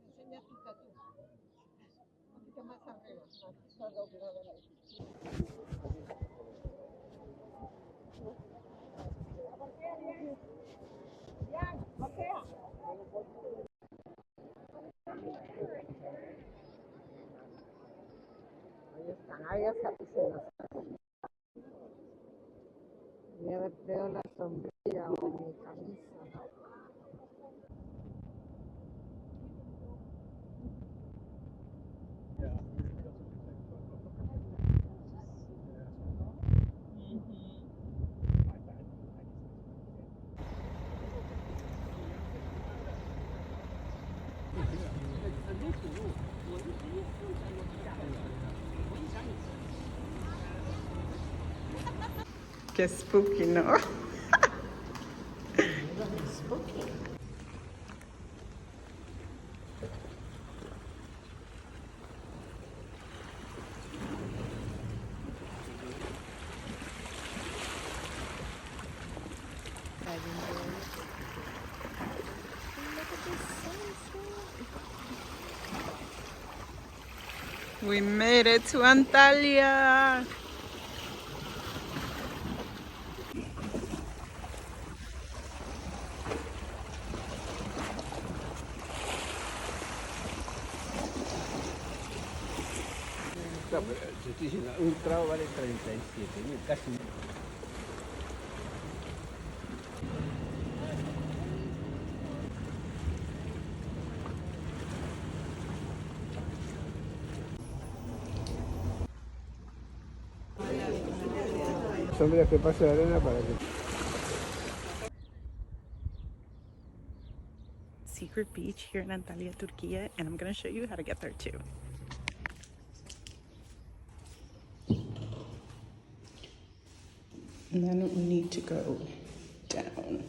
Enseña tu tatu. Un poquito más arriba, está doblada la... Ahí están, ahí está, se las... Y a ver, veo la sombrilla o mi camisa. Qué spooky, ¿no? We made it to Antalya. Un trago vale 37.000, casi. Sombras que pasa la arena para que... Secret beach here in Antalya, Turkey, and I'm going to show you how to get there too. And then we need to go down.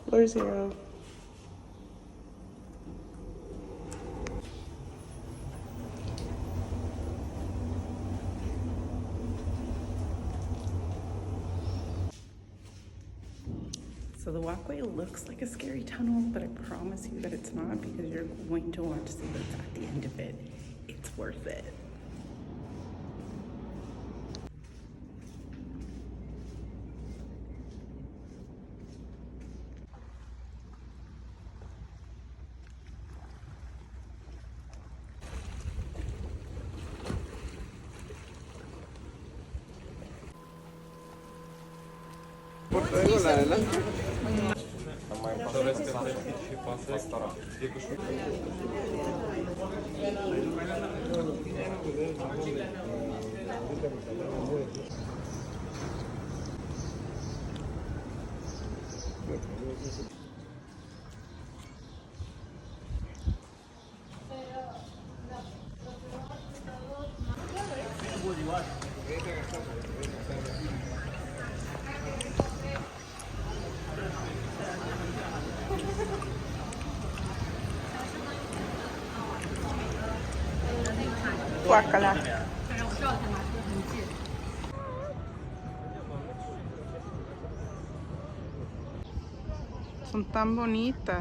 Floor 0. So So the walkway looks like a scary tunnel, but I promise you that it's not, because you're going to want to see what's at the end of it. It's worth it. Traigo la adelante. Guácala. Son tan bonitas.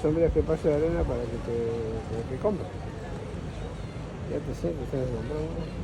Sombras que pase de arena para que compres. Ya te sé que estás comprando.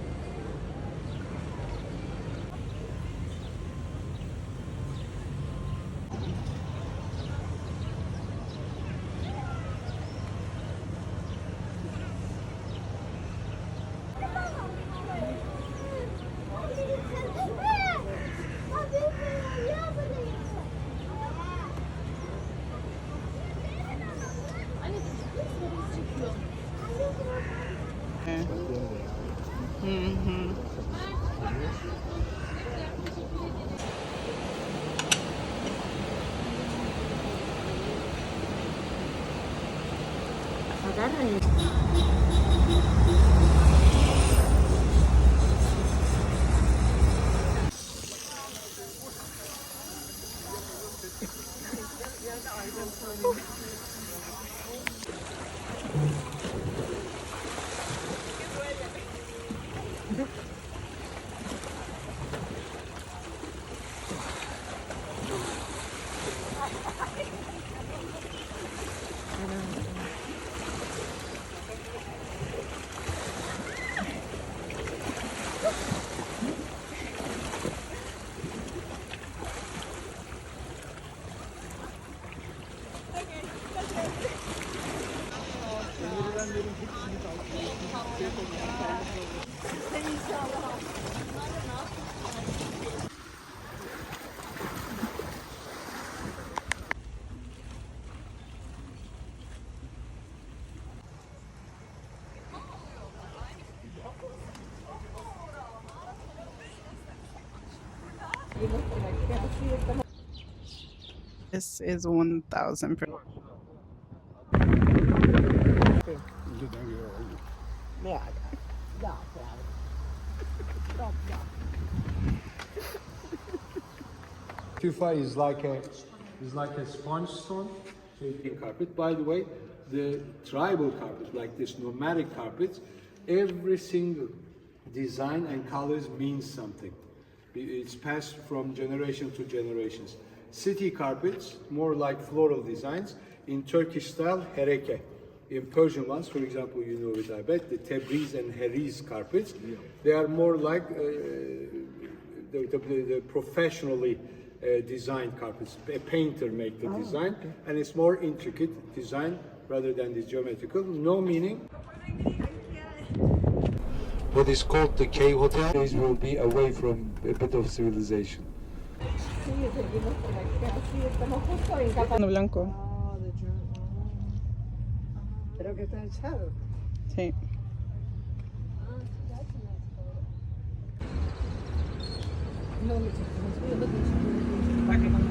This is 1,000. TÜRKIYE is like a sponge stone carpet. By the way, the tribal carpets, like this nomadic carpets, every single design and colors means something. It's passed from generation to generations. City carpets, more like floral designs. In Turkish style, hereke. In Persian ones, for example, you know it, I bet, the Tebriz and Heriz carpets, they are more like the professionally designed carpets. A painter make the design, and it's more intricate design rather than the geometrical. No meaning. What is called the cave hotel will be away from a bit of civilization. Blanco. Pero que está echado. Sí. Para que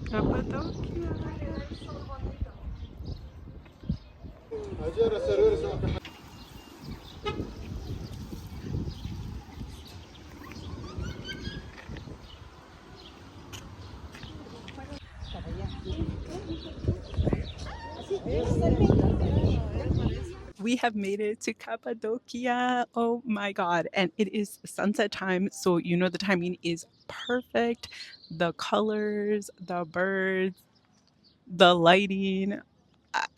Cappadocia. We have made it to Cappadocia. Oh my god. And it is sunset time, so you know the timing is perfect. The colors, the birds, the lighting.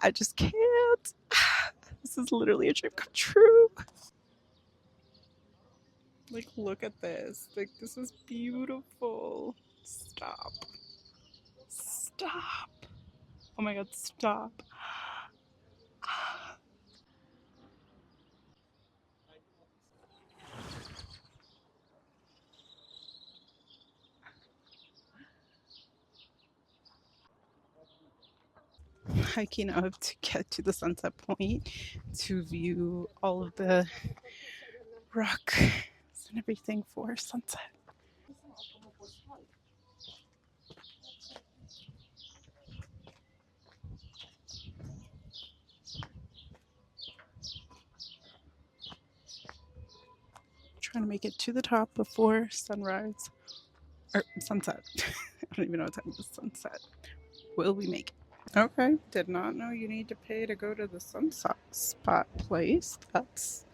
I just can't. This is literally a dream come true. Like, look at this. Like, this is beautiful. Stop. Stop. Oh my god, stop. Hiking up to get to the sunset point to view all of the rock and everything for sunset. Trying to make it to the top before sunrise or sunset. I don't even know what time it is. Sunset. Will we make it? Okay, did not know you need to pay to go to the sunset spot place. That's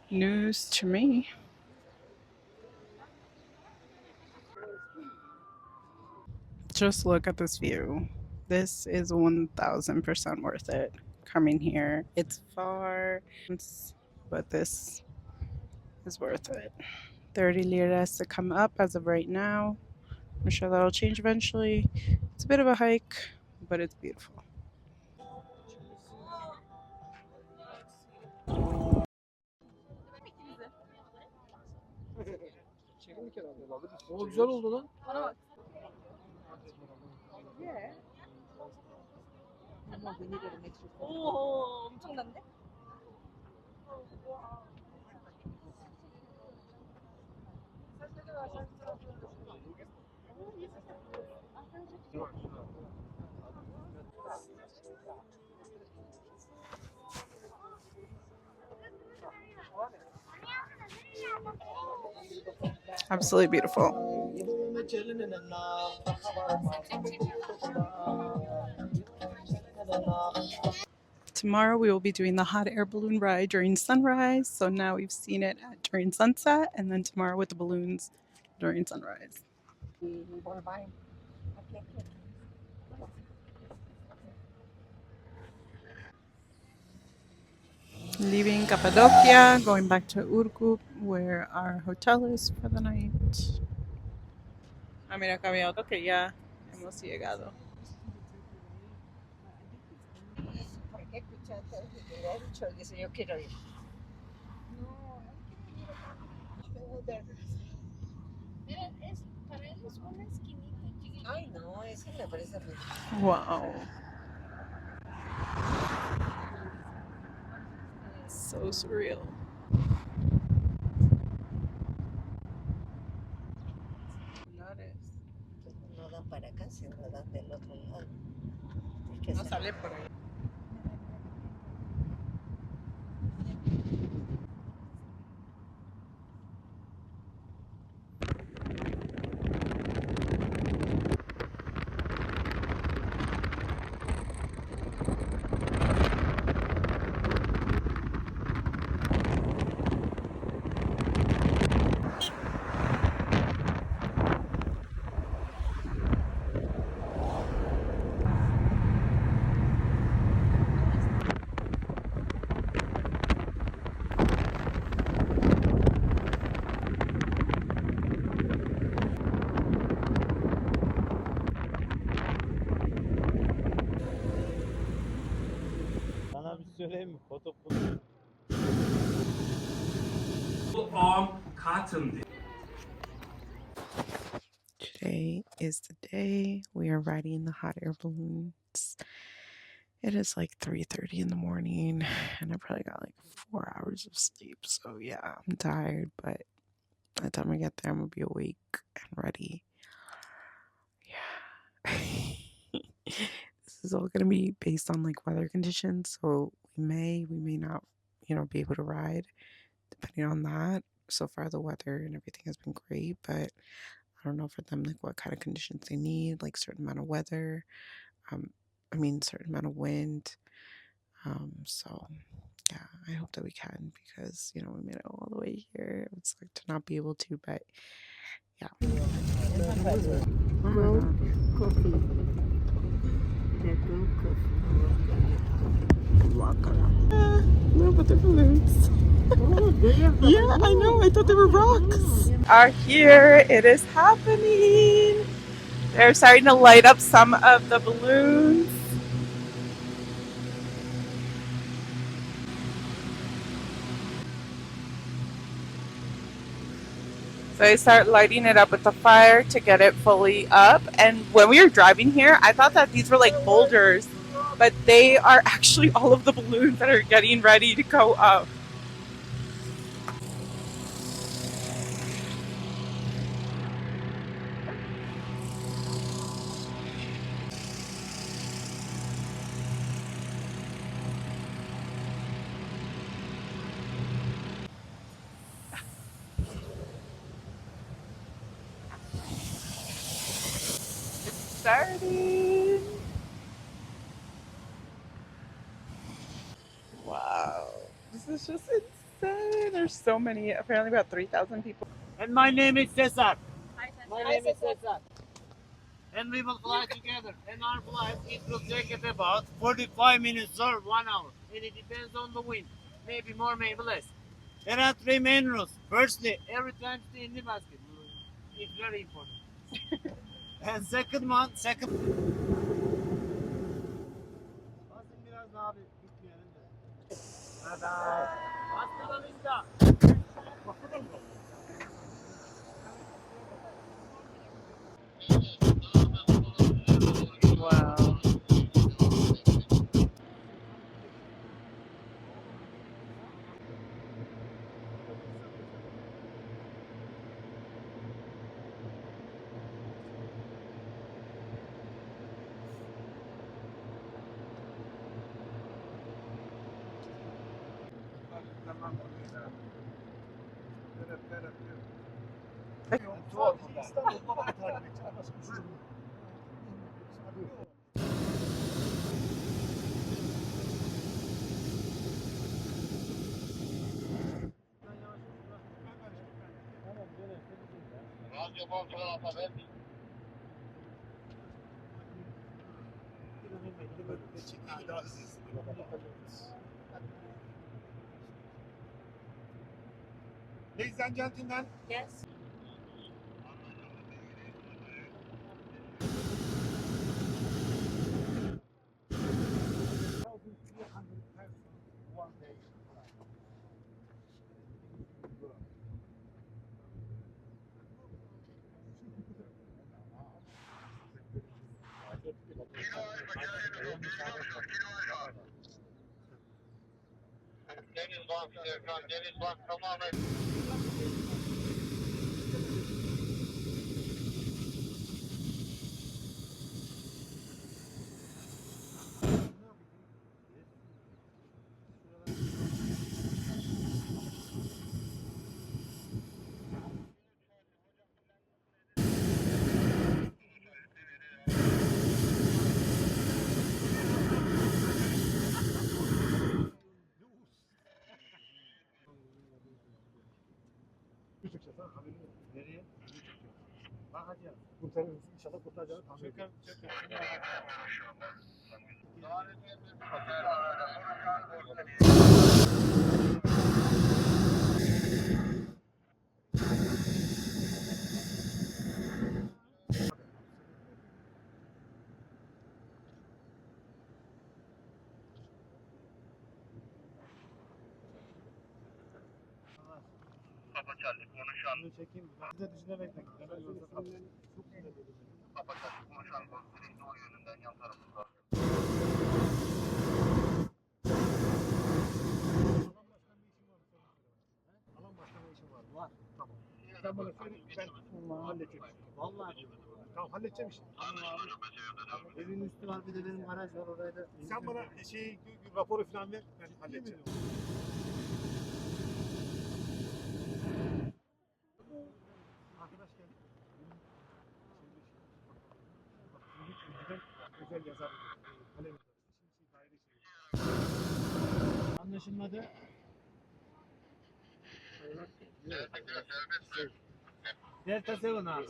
news to me. Just look at this view. This is 1000% worth it coming here. It's far, but this is worth it. 30 liras to come up as of right now. I'm sure that'll change eventually. It's a bit of a hike, but it's beautiful. O güzel oldu lan. 오, 엄청난데? Absolutely beautiful. Tomorrow we will be doing the hot air balloon ride during sunrise. So now we've seen it during sunset, and then tomorrow with the balloons during sunrise. Leaving Cappadocia, going back to Urkup, where our hotel is for the night. Ah, mira, acá había otro que ya hemos llegado. ¿Por qué escuchaste el que te había dicho? Dice, yo quiero ir. No, Mira, para él es una esquinita chiquita. ay, no, eso me parece ridículo. Wow. So surreal. No dan para acá, sino dan del otro lado. No sale por ahí. Sana bir söyleyeyim mi? Foto Today is the day we are riding the hot air balloons. It is like 3:30 in the morning, and I probably got like 4 hours of sleep. So yeah, I'm tired, but by the time I get there, I'm gonna be awake and ready. is all going to be based on like weather conditions. So we may not, be able to ride depending on that. So far, the weather and everything has been great, but I don't know for them like what kind of conditions they need, like certain amount of weather. Um, certain amount of wind. So yeah, I hope that we can because we made it all the way here. It's like to not be able to, but yeah. Coffee. No, but they're balloons. Yeah, I know. I thought they were rocks. Are here. It is happening. They're starting to light up some of the balloons. So I start lighting it up with the fire to get it fully up. And when we were driving here, I thought that these were like boulders, but they are actually all of the balloons that are getting ready to go up. Starting. Wow. This is just insane. There's so many, apparently about 3,000 people. And my name is Cesar. My name is Cesar. And we will fly together. And our flight, it will take it about 45 minutes or 1 hour. And it depends on the wind. Maybe more, maybe less. There are three main rules. Firstly, every time stay in the basket. It's very important. And second one, Basın biraz daha bir gitmeyelim de. Hadi. Hasta la vista. Wow. Ladies and gentlemen. Yes. Denizbank, Serkan, Denizbank tamamen. Nereye? Bakacağız. Kurtarırız. İnşallah kurtaracağız. Çöker. Papa Charlie konuşan. Bunu çekeyim. Size dışına bekleyin. Hemen yolda kapatın. Papa Charlie konuşan golflerin doğu yönünden yan tarafında. Alan başka bir işim var. Var. Tamam. Sen bana söyle, ben halledeceğim. Vallahi diyorum. Tamam, halledeceğim işte. Tamam abi. Evin üstü var, bir de benim garaj var, oraya da... Sen bana raporu falan ver, ben halledeceğim. Arkadaş geldi. Özel yazar. Kalem yazar. Şimdi daire şey. Anlaşılmadı. Delta 7 abi.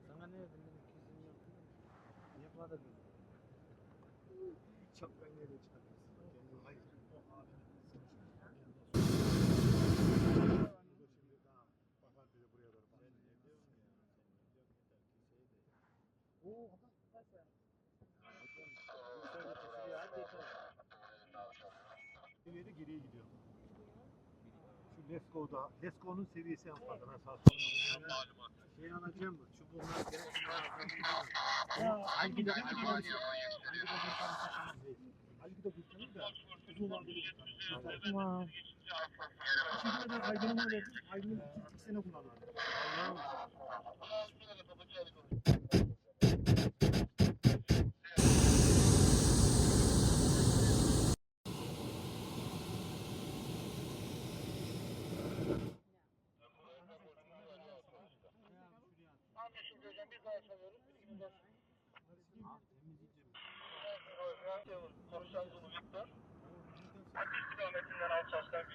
Sana ne dedim? Yapmadı. Çapkan nereye çıkartıyorsun? Kendin hayır. Seviyede geriye gidiyor. Şu Lesko'nun seviyesi en fazla. Ben sağ şey alacağım mı? Çubuğundan Algida kurtarır da uzun vadeli kurtarır. Wow. Şimdi ben Aydın'ı verdim. Aydın'ı 2 sene kullanırım.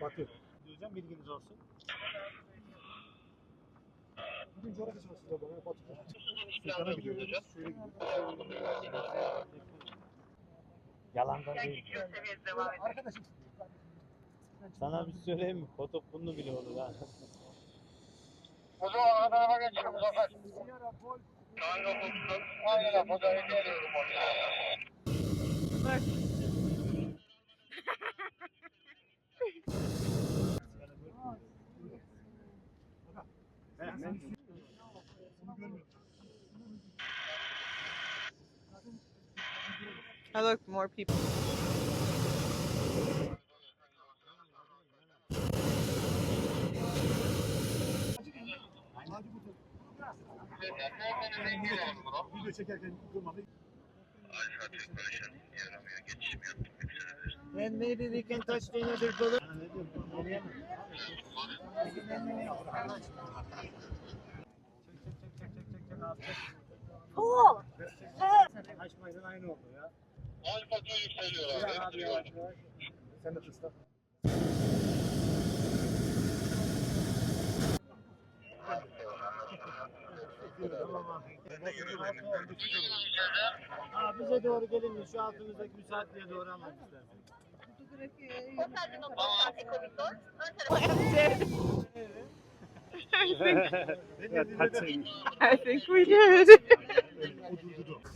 Batı. Diyeceğim, bilginiz olsun. Bugün coğrafya çalıştılar bana. Batı. Sultan'a gidiyoruz. Şöyle gidiyoruz. Yalandan değil. Arkadaşım. Sana bir şey söyleyeyim mi? Fotoğrafını bile olur ha. O zaman araba geçelim Zafer. Kanka bulsun. Aynen fotoğrafı geliyorum oraya. Oh, look, more people. Video çekerken durmadı. And maybe we can touch the another bullet. Cool. Açmayla aynı oldu ya. Alfa yükseliyorlar. Sen de tısla. Bize doğru gelin, şu altımızdaki müsaitliğe doğru almak istersen. I think we did.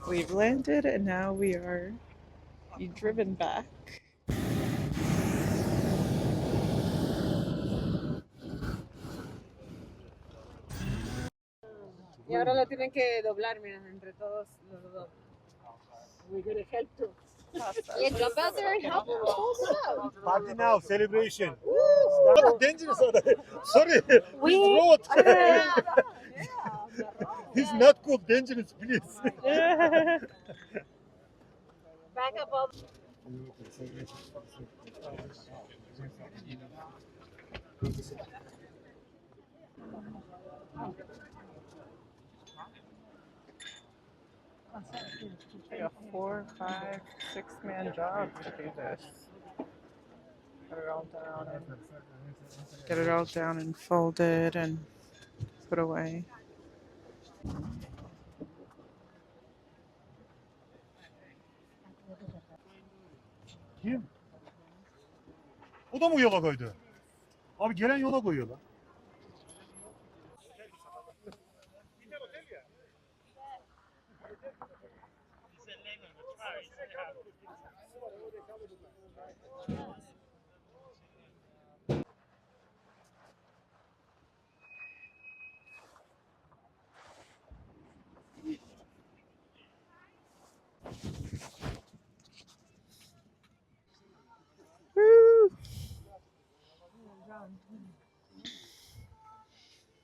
We've landed and now we are driven back. Y ahora lo tienen que doblar, mira, entre todos los dos. We're gonna help too. Yeah, jump out there and help him hold it up. Party now, celebration. Start dangerous. Sorry, We- this road. Yeah. It's not cool, dangerous, please. Back up all. Like a 4, 5, 6-man job to do this. Get it all down and folded and put away. Kim? O da mı yola koydu? Abi gelen yola koyuyorlar.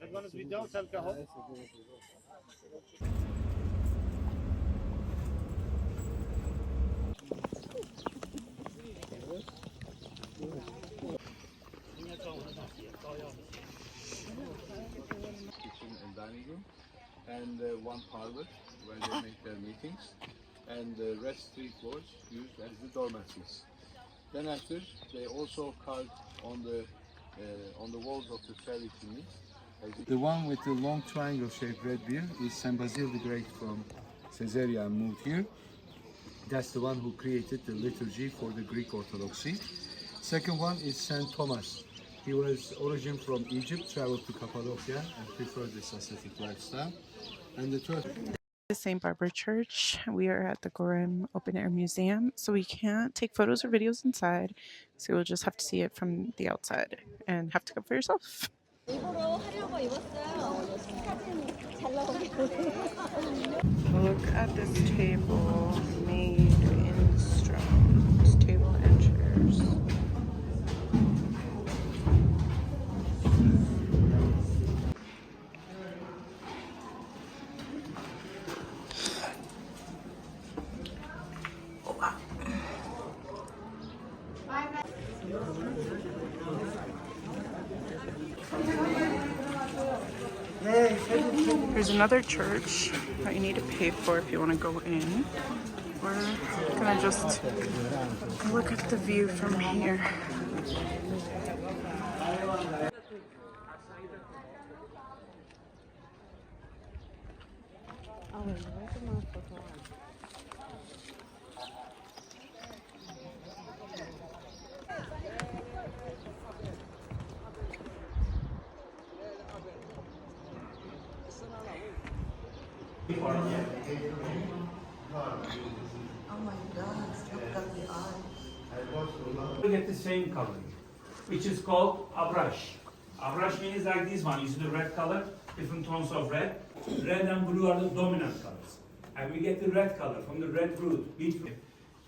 Everyone's without alcohol. Kitchen and dining room, and one parlor where they make their meetings, and the rest 3 floors used as the dormitories. Then after, they also carved on the walls of the ferry chimneys. The one with the long triangle-shaped red beard is Saint Basil the Great from Caesarea and moved here. That's the one who created the liturgy for the Greek Orthodoxy. Second one is Saint Thomas. He was origin from Egypt, traveled to Cappadocia and preferred this ascetic lifestyle. And the third... The St. Barbara Church. We are at the Göreme Open Air Museum, so we can't take photos or videos inside, so you'll just have to see it from the outside and have to come for yourself. Look at this table made in stone. This table and chairs. There's another church that you need to pay for if you want to go in. We're gonna just look at the view from here. We get the same coloring, which is called abrash. Abrash means like this one. You see the red color, different tones of red. Red and blue are the dominant colors. And we get the red color from the red root, beet root.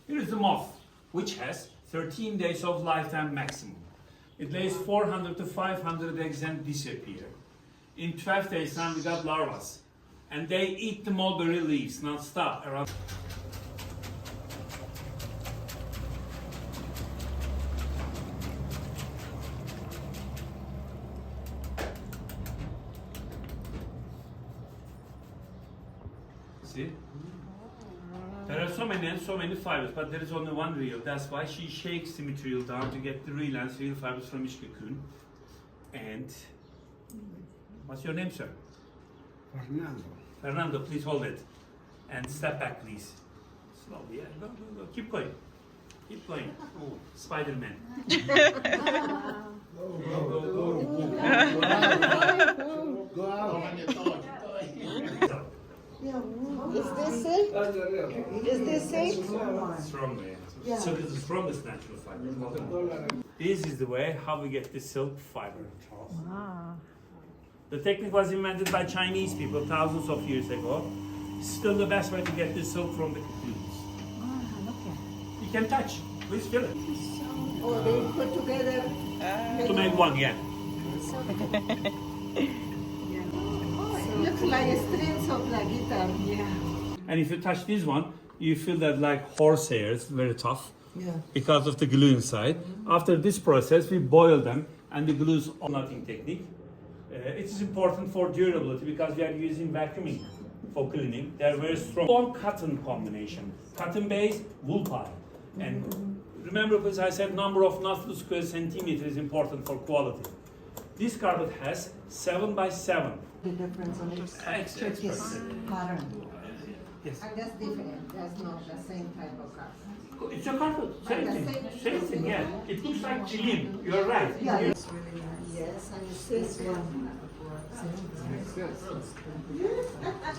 Here is the moth, which has 13 days of lifetime maximum. It lays 400 to 500 eggs and disappear. In 12 days time, we got larvae. And they eat the mulberry leaves, non-stop around. See? There are so many fibers, but there is only one reel. That's why she shakes the material down to get the real and real fibers from each cocoon. And what's your name, sir? Fernando. Fernando, please hold it. And step back, please. Slowly, yeah. Go. Keep going. Keep going. Oh, Spider-Man. Go out. Is this it? Is this it? Strong, yeah. Silk is the strongest natural fiber. This is the way how we get the silk fiber. Wow. The technique was invented by Chinese people thousands of years ago. Still the best way to get the silk from the cocoons. You can touch. Please feel it. Oh, they put together. To make one, yeah. It looks like strings of the guitar. Yeah. And if you touch this one, you feel that like horsehairs, very tough. Yeah. Because of the glue inside. After this process, we boil them and the glues on knotting technique. It is important for durability because we are using vacuuming for cleaning. They are very strong. Warm cotton combination. Cotton base, wool pile. And remember, because I said number of knots per square centimeter is important for quality. This carpet has 7 by 7. The difference on its Turkish pattern. Yes. And that's different. That's not the same type of car. It's a carpet. Same the thing. same- Same thing, yeah. It looks like chilim. You're right. Yeah, You- it's really nice. Yes, and it's this one.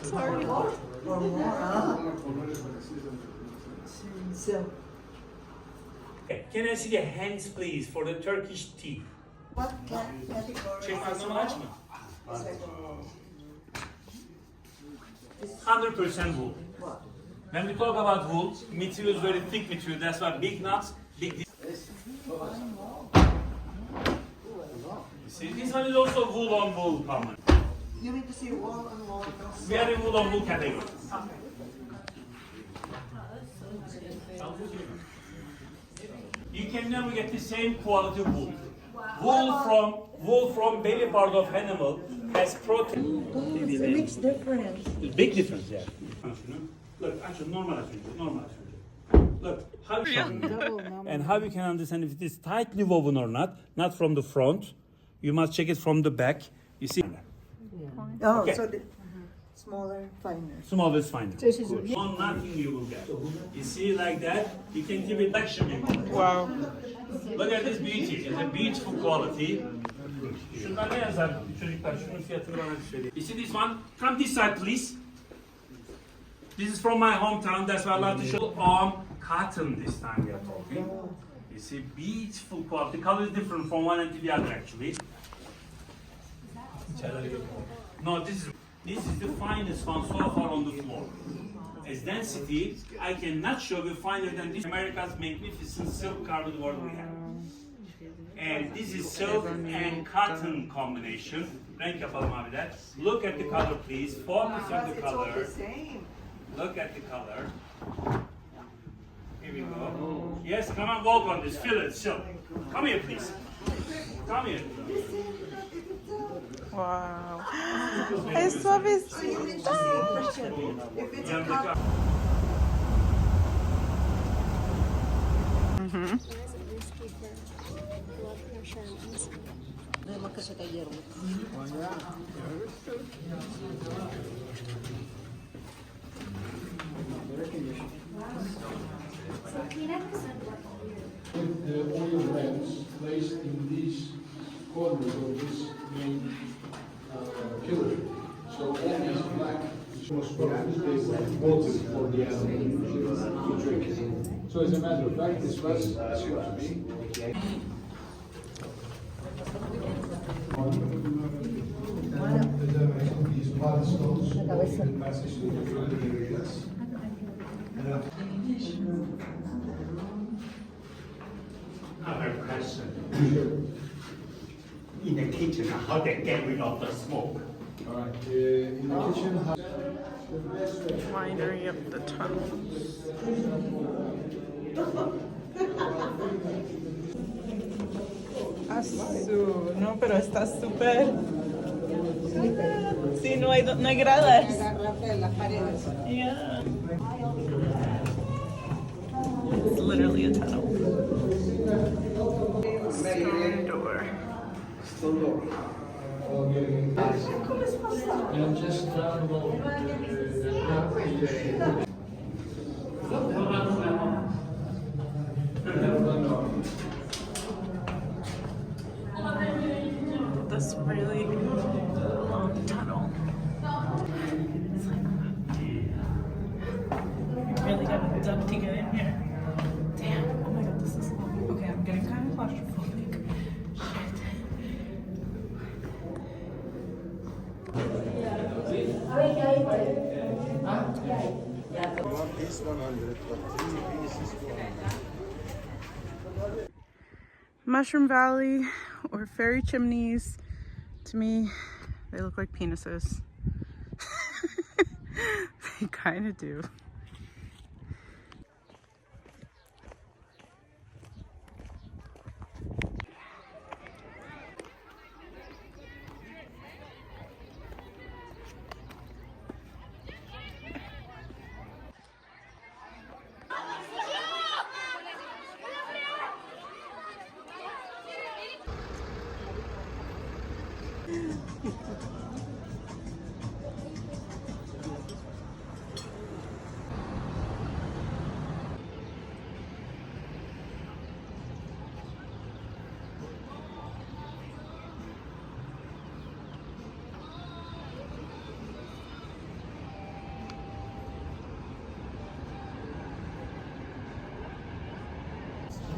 Sorry. Or more. So, Okay, can I see the hands, please, for the Turkish tea? what category? Çek ağzını açma. 100% wool. When we talk about wool, material is very thick material. That's why big nuts, big. You see, this one is also wool on wool, Pamukkale. You mean to say wall and wall? We are in wool on wool category. You can never get the same quality wool. Wool from belly part of animal has protein. It makes difference. Big difference, yeah. Look, actually, normal. Look, how and how you can understand if it is tightly woven or not from the front. You must check it from the back. You see? Oh, Okay. so the smaller, finer. Small is fine. This is it. On nothing you will get. You see like that, you can give it luxury. Wow. Look at this beauty. It's a beautiful quality. Şunlar ne yazar çocuklar? Şunun fiyatını bana bir söyleyin. You see this one? Come this side please. This is from my hometown. That's why I love to show cotton this time we are talking. You see beautiful quality. The color is different from one end to the other actually. No, this is the finest one so far on the floor. As density, I cannot show you finer than this. America's magnificent silk carpet world we have. And this is silk and cotton combination. Renk yapalım abiler. Look at the color please. Focus on the color. It's all the same. Look at the color. Here we go. Yes, come on, walk on this. Feel it, silk. Come here please. Come here. Wow. É suavecita. Mhm. With oil lamps placed in these corners of this main pillar. So all these black structures, they were bolted for the animal to drink. So as a matter of fact, this was, excuse me, these blood stones in passage to the areas. Another question. In the kitchen, how they get rid of the smoke? All right. In the kitchen, Winery of the tunnels. Azul, no, pero está súper. Sí, no hay gradas. Yeah. It's literally a tunnel. Stone door. stone door. And just down below. This really long tunnel. It's like, you really gotta duck to get in here. Damn, oh my god, this is long. Okay, I'm getting kind of claustrophobic. This 100, but 3 pieces 400. Mushroom Valley or fairy chimneys, to me, they look like penises. They kind of do.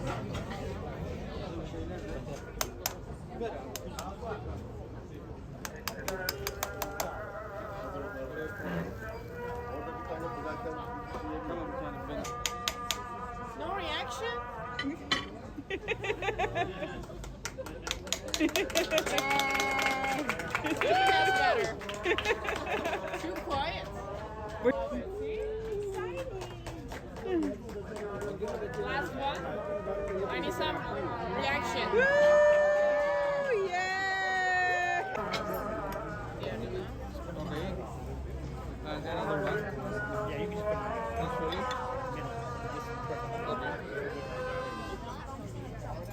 No reaction? That's better. Too quiet. Last one. I need some reaction. Woo! Yeah! Yeah, do that. Another one. Yeah, you can just put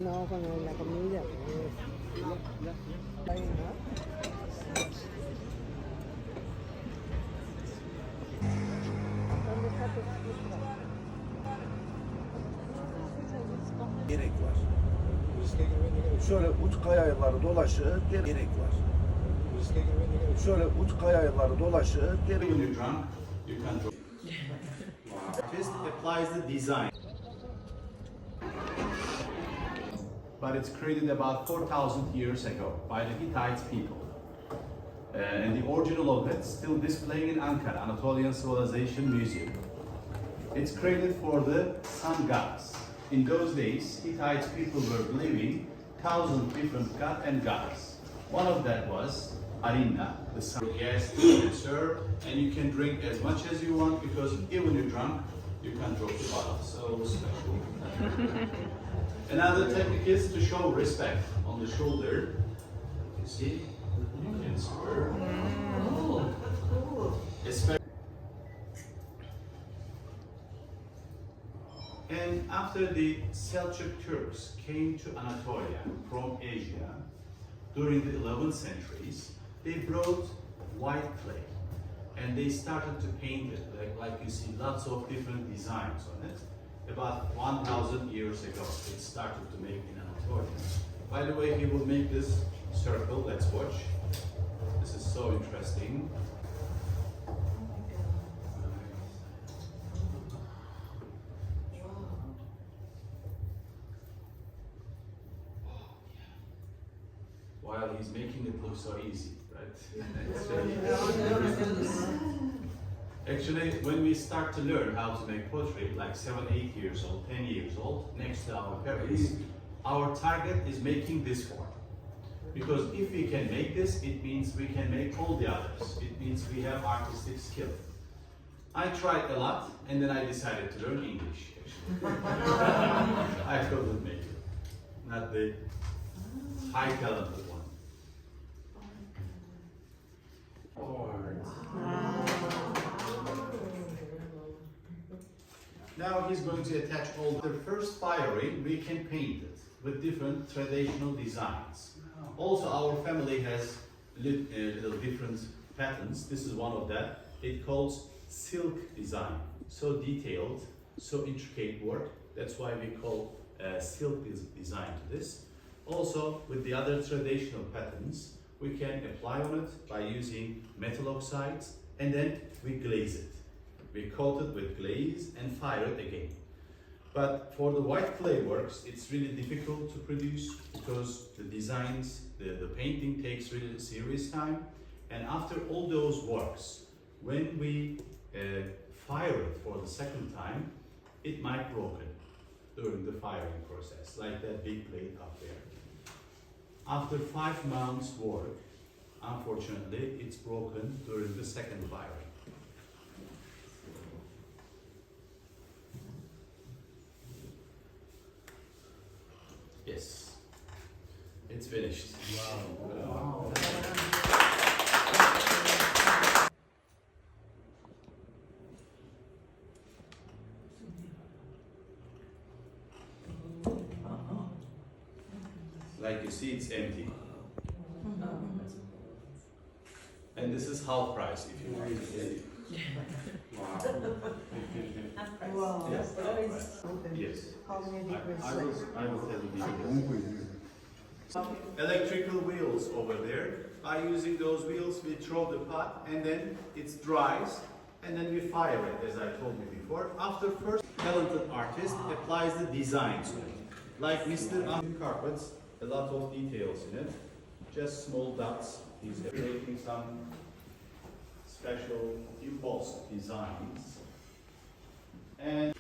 No, con la comida. Gerek var. Şöyle uç kayaları dolaşır, gerek var. Şöyle uç kayaları dolaşır, gerek When you're drunk, you can draw. Artist applies the design. But it's created about 4,000 years ago by the Hittite people. And the original of it still displaying in Ankara, Anatolian Civilization Museum. It's created for the sun gods. In those days, Hittite people were believing 1,000 different gods and goddess. One of that was Arina, the sun. Yes, you can serve, and you can drink as much as you want because even you're drunk, you can drop the bottle. So special. Another technique is to show respect on the shoulder. You see, you can swear. Especially. And after the Seljuk Turks came to Anatolia from Asia during the 11th centuries, they brought white clay and they started to paint it. Like you see lots of different designs on it. About 1,000 years ago, it started to make in Anatolia. By the way, he will make this circle. Let's watch. This is so interesting. While he's making it look so easy, right? Actually, when we start to learn how to make pottery, like 7, 8 years old, 10 years old, next to our parents, our target is making this form. Because if we can make this, it means we can make all the others. It means we have artistic skill. I tried a lot, and then I decided to learn English, actually. I couldn't make it. Not the high talented one. Now he's going to attach all the first firing. We can paint it with different traditional designs. Also, our family has little different patterns. This is one of that. It calls silk design. So detailed, so intricate work. That's why we call silk design to this. Also, with the other traditional patterns, we can apply on it by using metal oxides, and then we glaze it. We coat it with glaze and fire it again. But for the white clay works, it's really difficult to produce because the designs, the painting takes really serious time. And after all those works, when we fire it for the second time, it might broken during the firing process, like that big plate up there. After 5 months work, unfortunately, it's broken during the second firing. Yes, it's finished. Wow. Like you see, it's empty. And this is half price if you want to see. Wow. Yes, half price. Yes. How many degrees? I will tell you. Electrical wheels over there. By using those wheels, we throw the pot and then it dries and then we fire it, as I told you before. After first, talented artist applies the design to it. Like Mr. Carpets, a lot of details in it. Just small dots. He's making some special embossed designs. And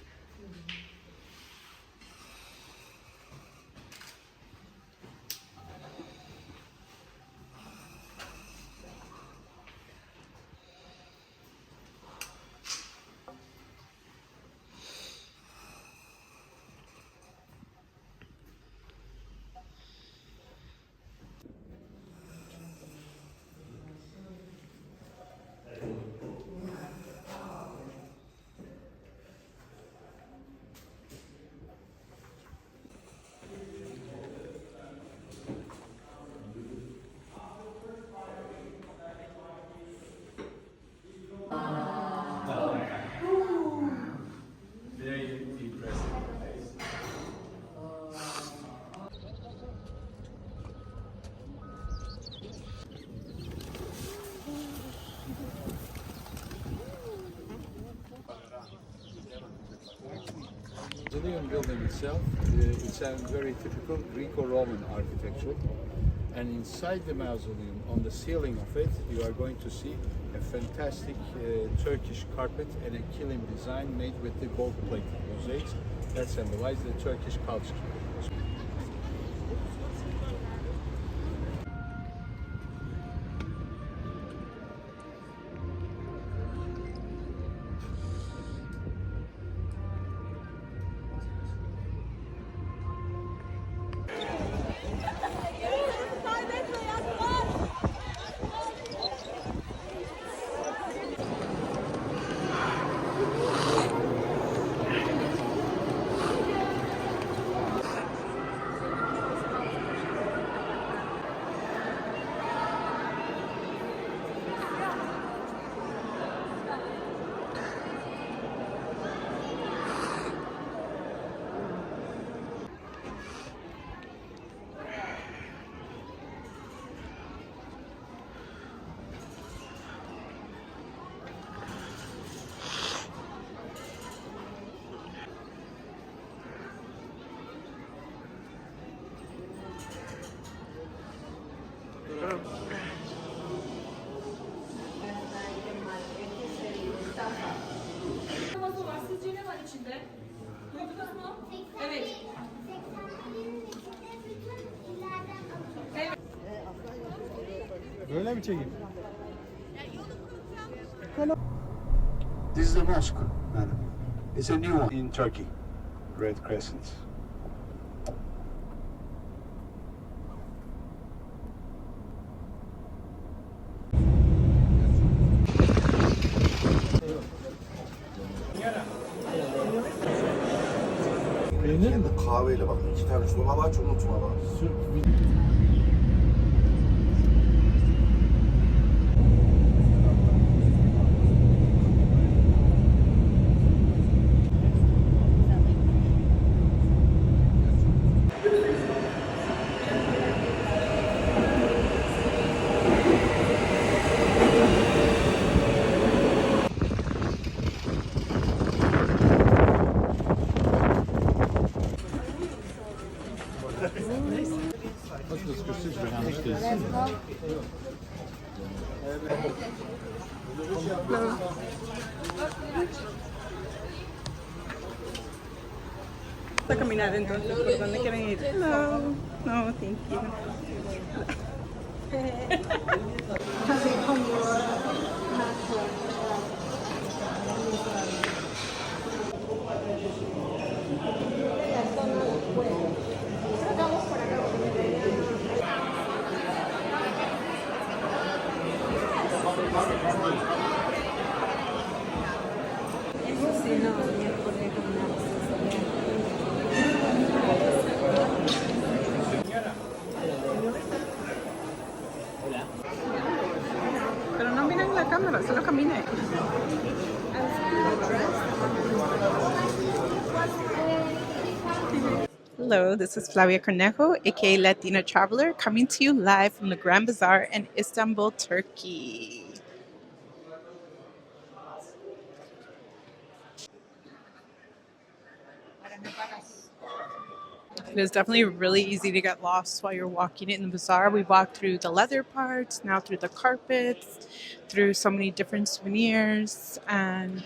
very impressive. Mausoleum building itself, it's a very typical Greco-Roman architecture. And inside the mausoleum, on the ceiling of it, you are going to see a fantastic Turkish carpet and a kilim design made with the gold-plated mosaics that symbolize the Turkish culture. Sizce ne var içinde? Duydunuz mu? Evet. Böyle mi çekeyim? This is the mosque, madam. It's a new one in Turkey. Red Crescent. Hem de kahveyle bak. 2 tane çorba var, çok unutma bak. A caminar entonces, ¿por dónde quieren ir? No, no, thank you. Pero no miren la cámara, solo camine. Hello, this is Flavia Cornejo, aka Latina Traveler, coming to you live from the Grand Bazaar in Istanbul, Turkey. It is definitely really easy to get lost while you're walking in the bazaar. We walked through the leather parts, now through the carpets, through so many different souvenirs, and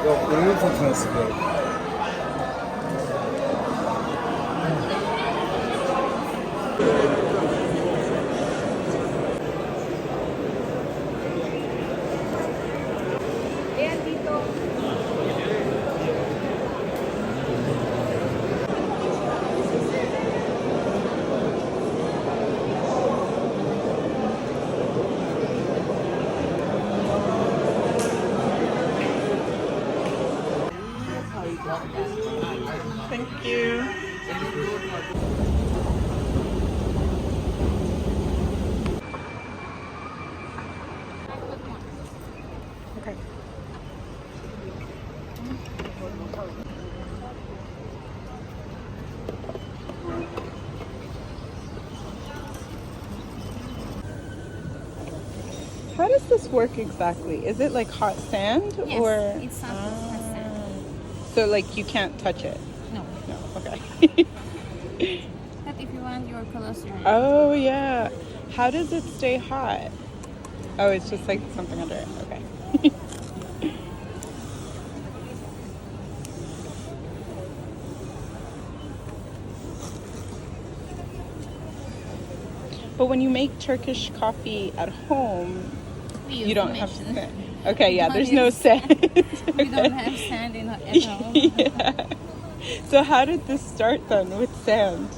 Yok, ürünün faturası bu. thank you. Okay. How does this work exactly? Is it like hot sand Yes, or? it's not hot sand. So like you can't touch it? No. No, okay. But if you want your clothes, Oh yeah. How does it stay hot? Oh, it's just like something under it. Okay. But when you make Turkish coffee at home, you don't have sand. Okay, yeah, there's no sand. We don't have sand at home. Yeah. So how did this start then with sand?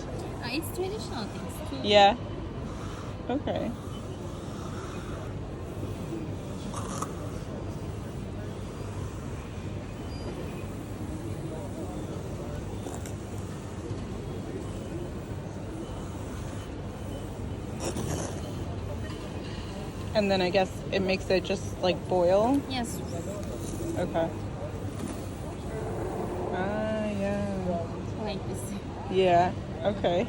It's traditional things too. Yeah. Okay. And then I guess it makes it just like boil? Yes. Okay. Ah, yeah. Like this. Yeah, okay.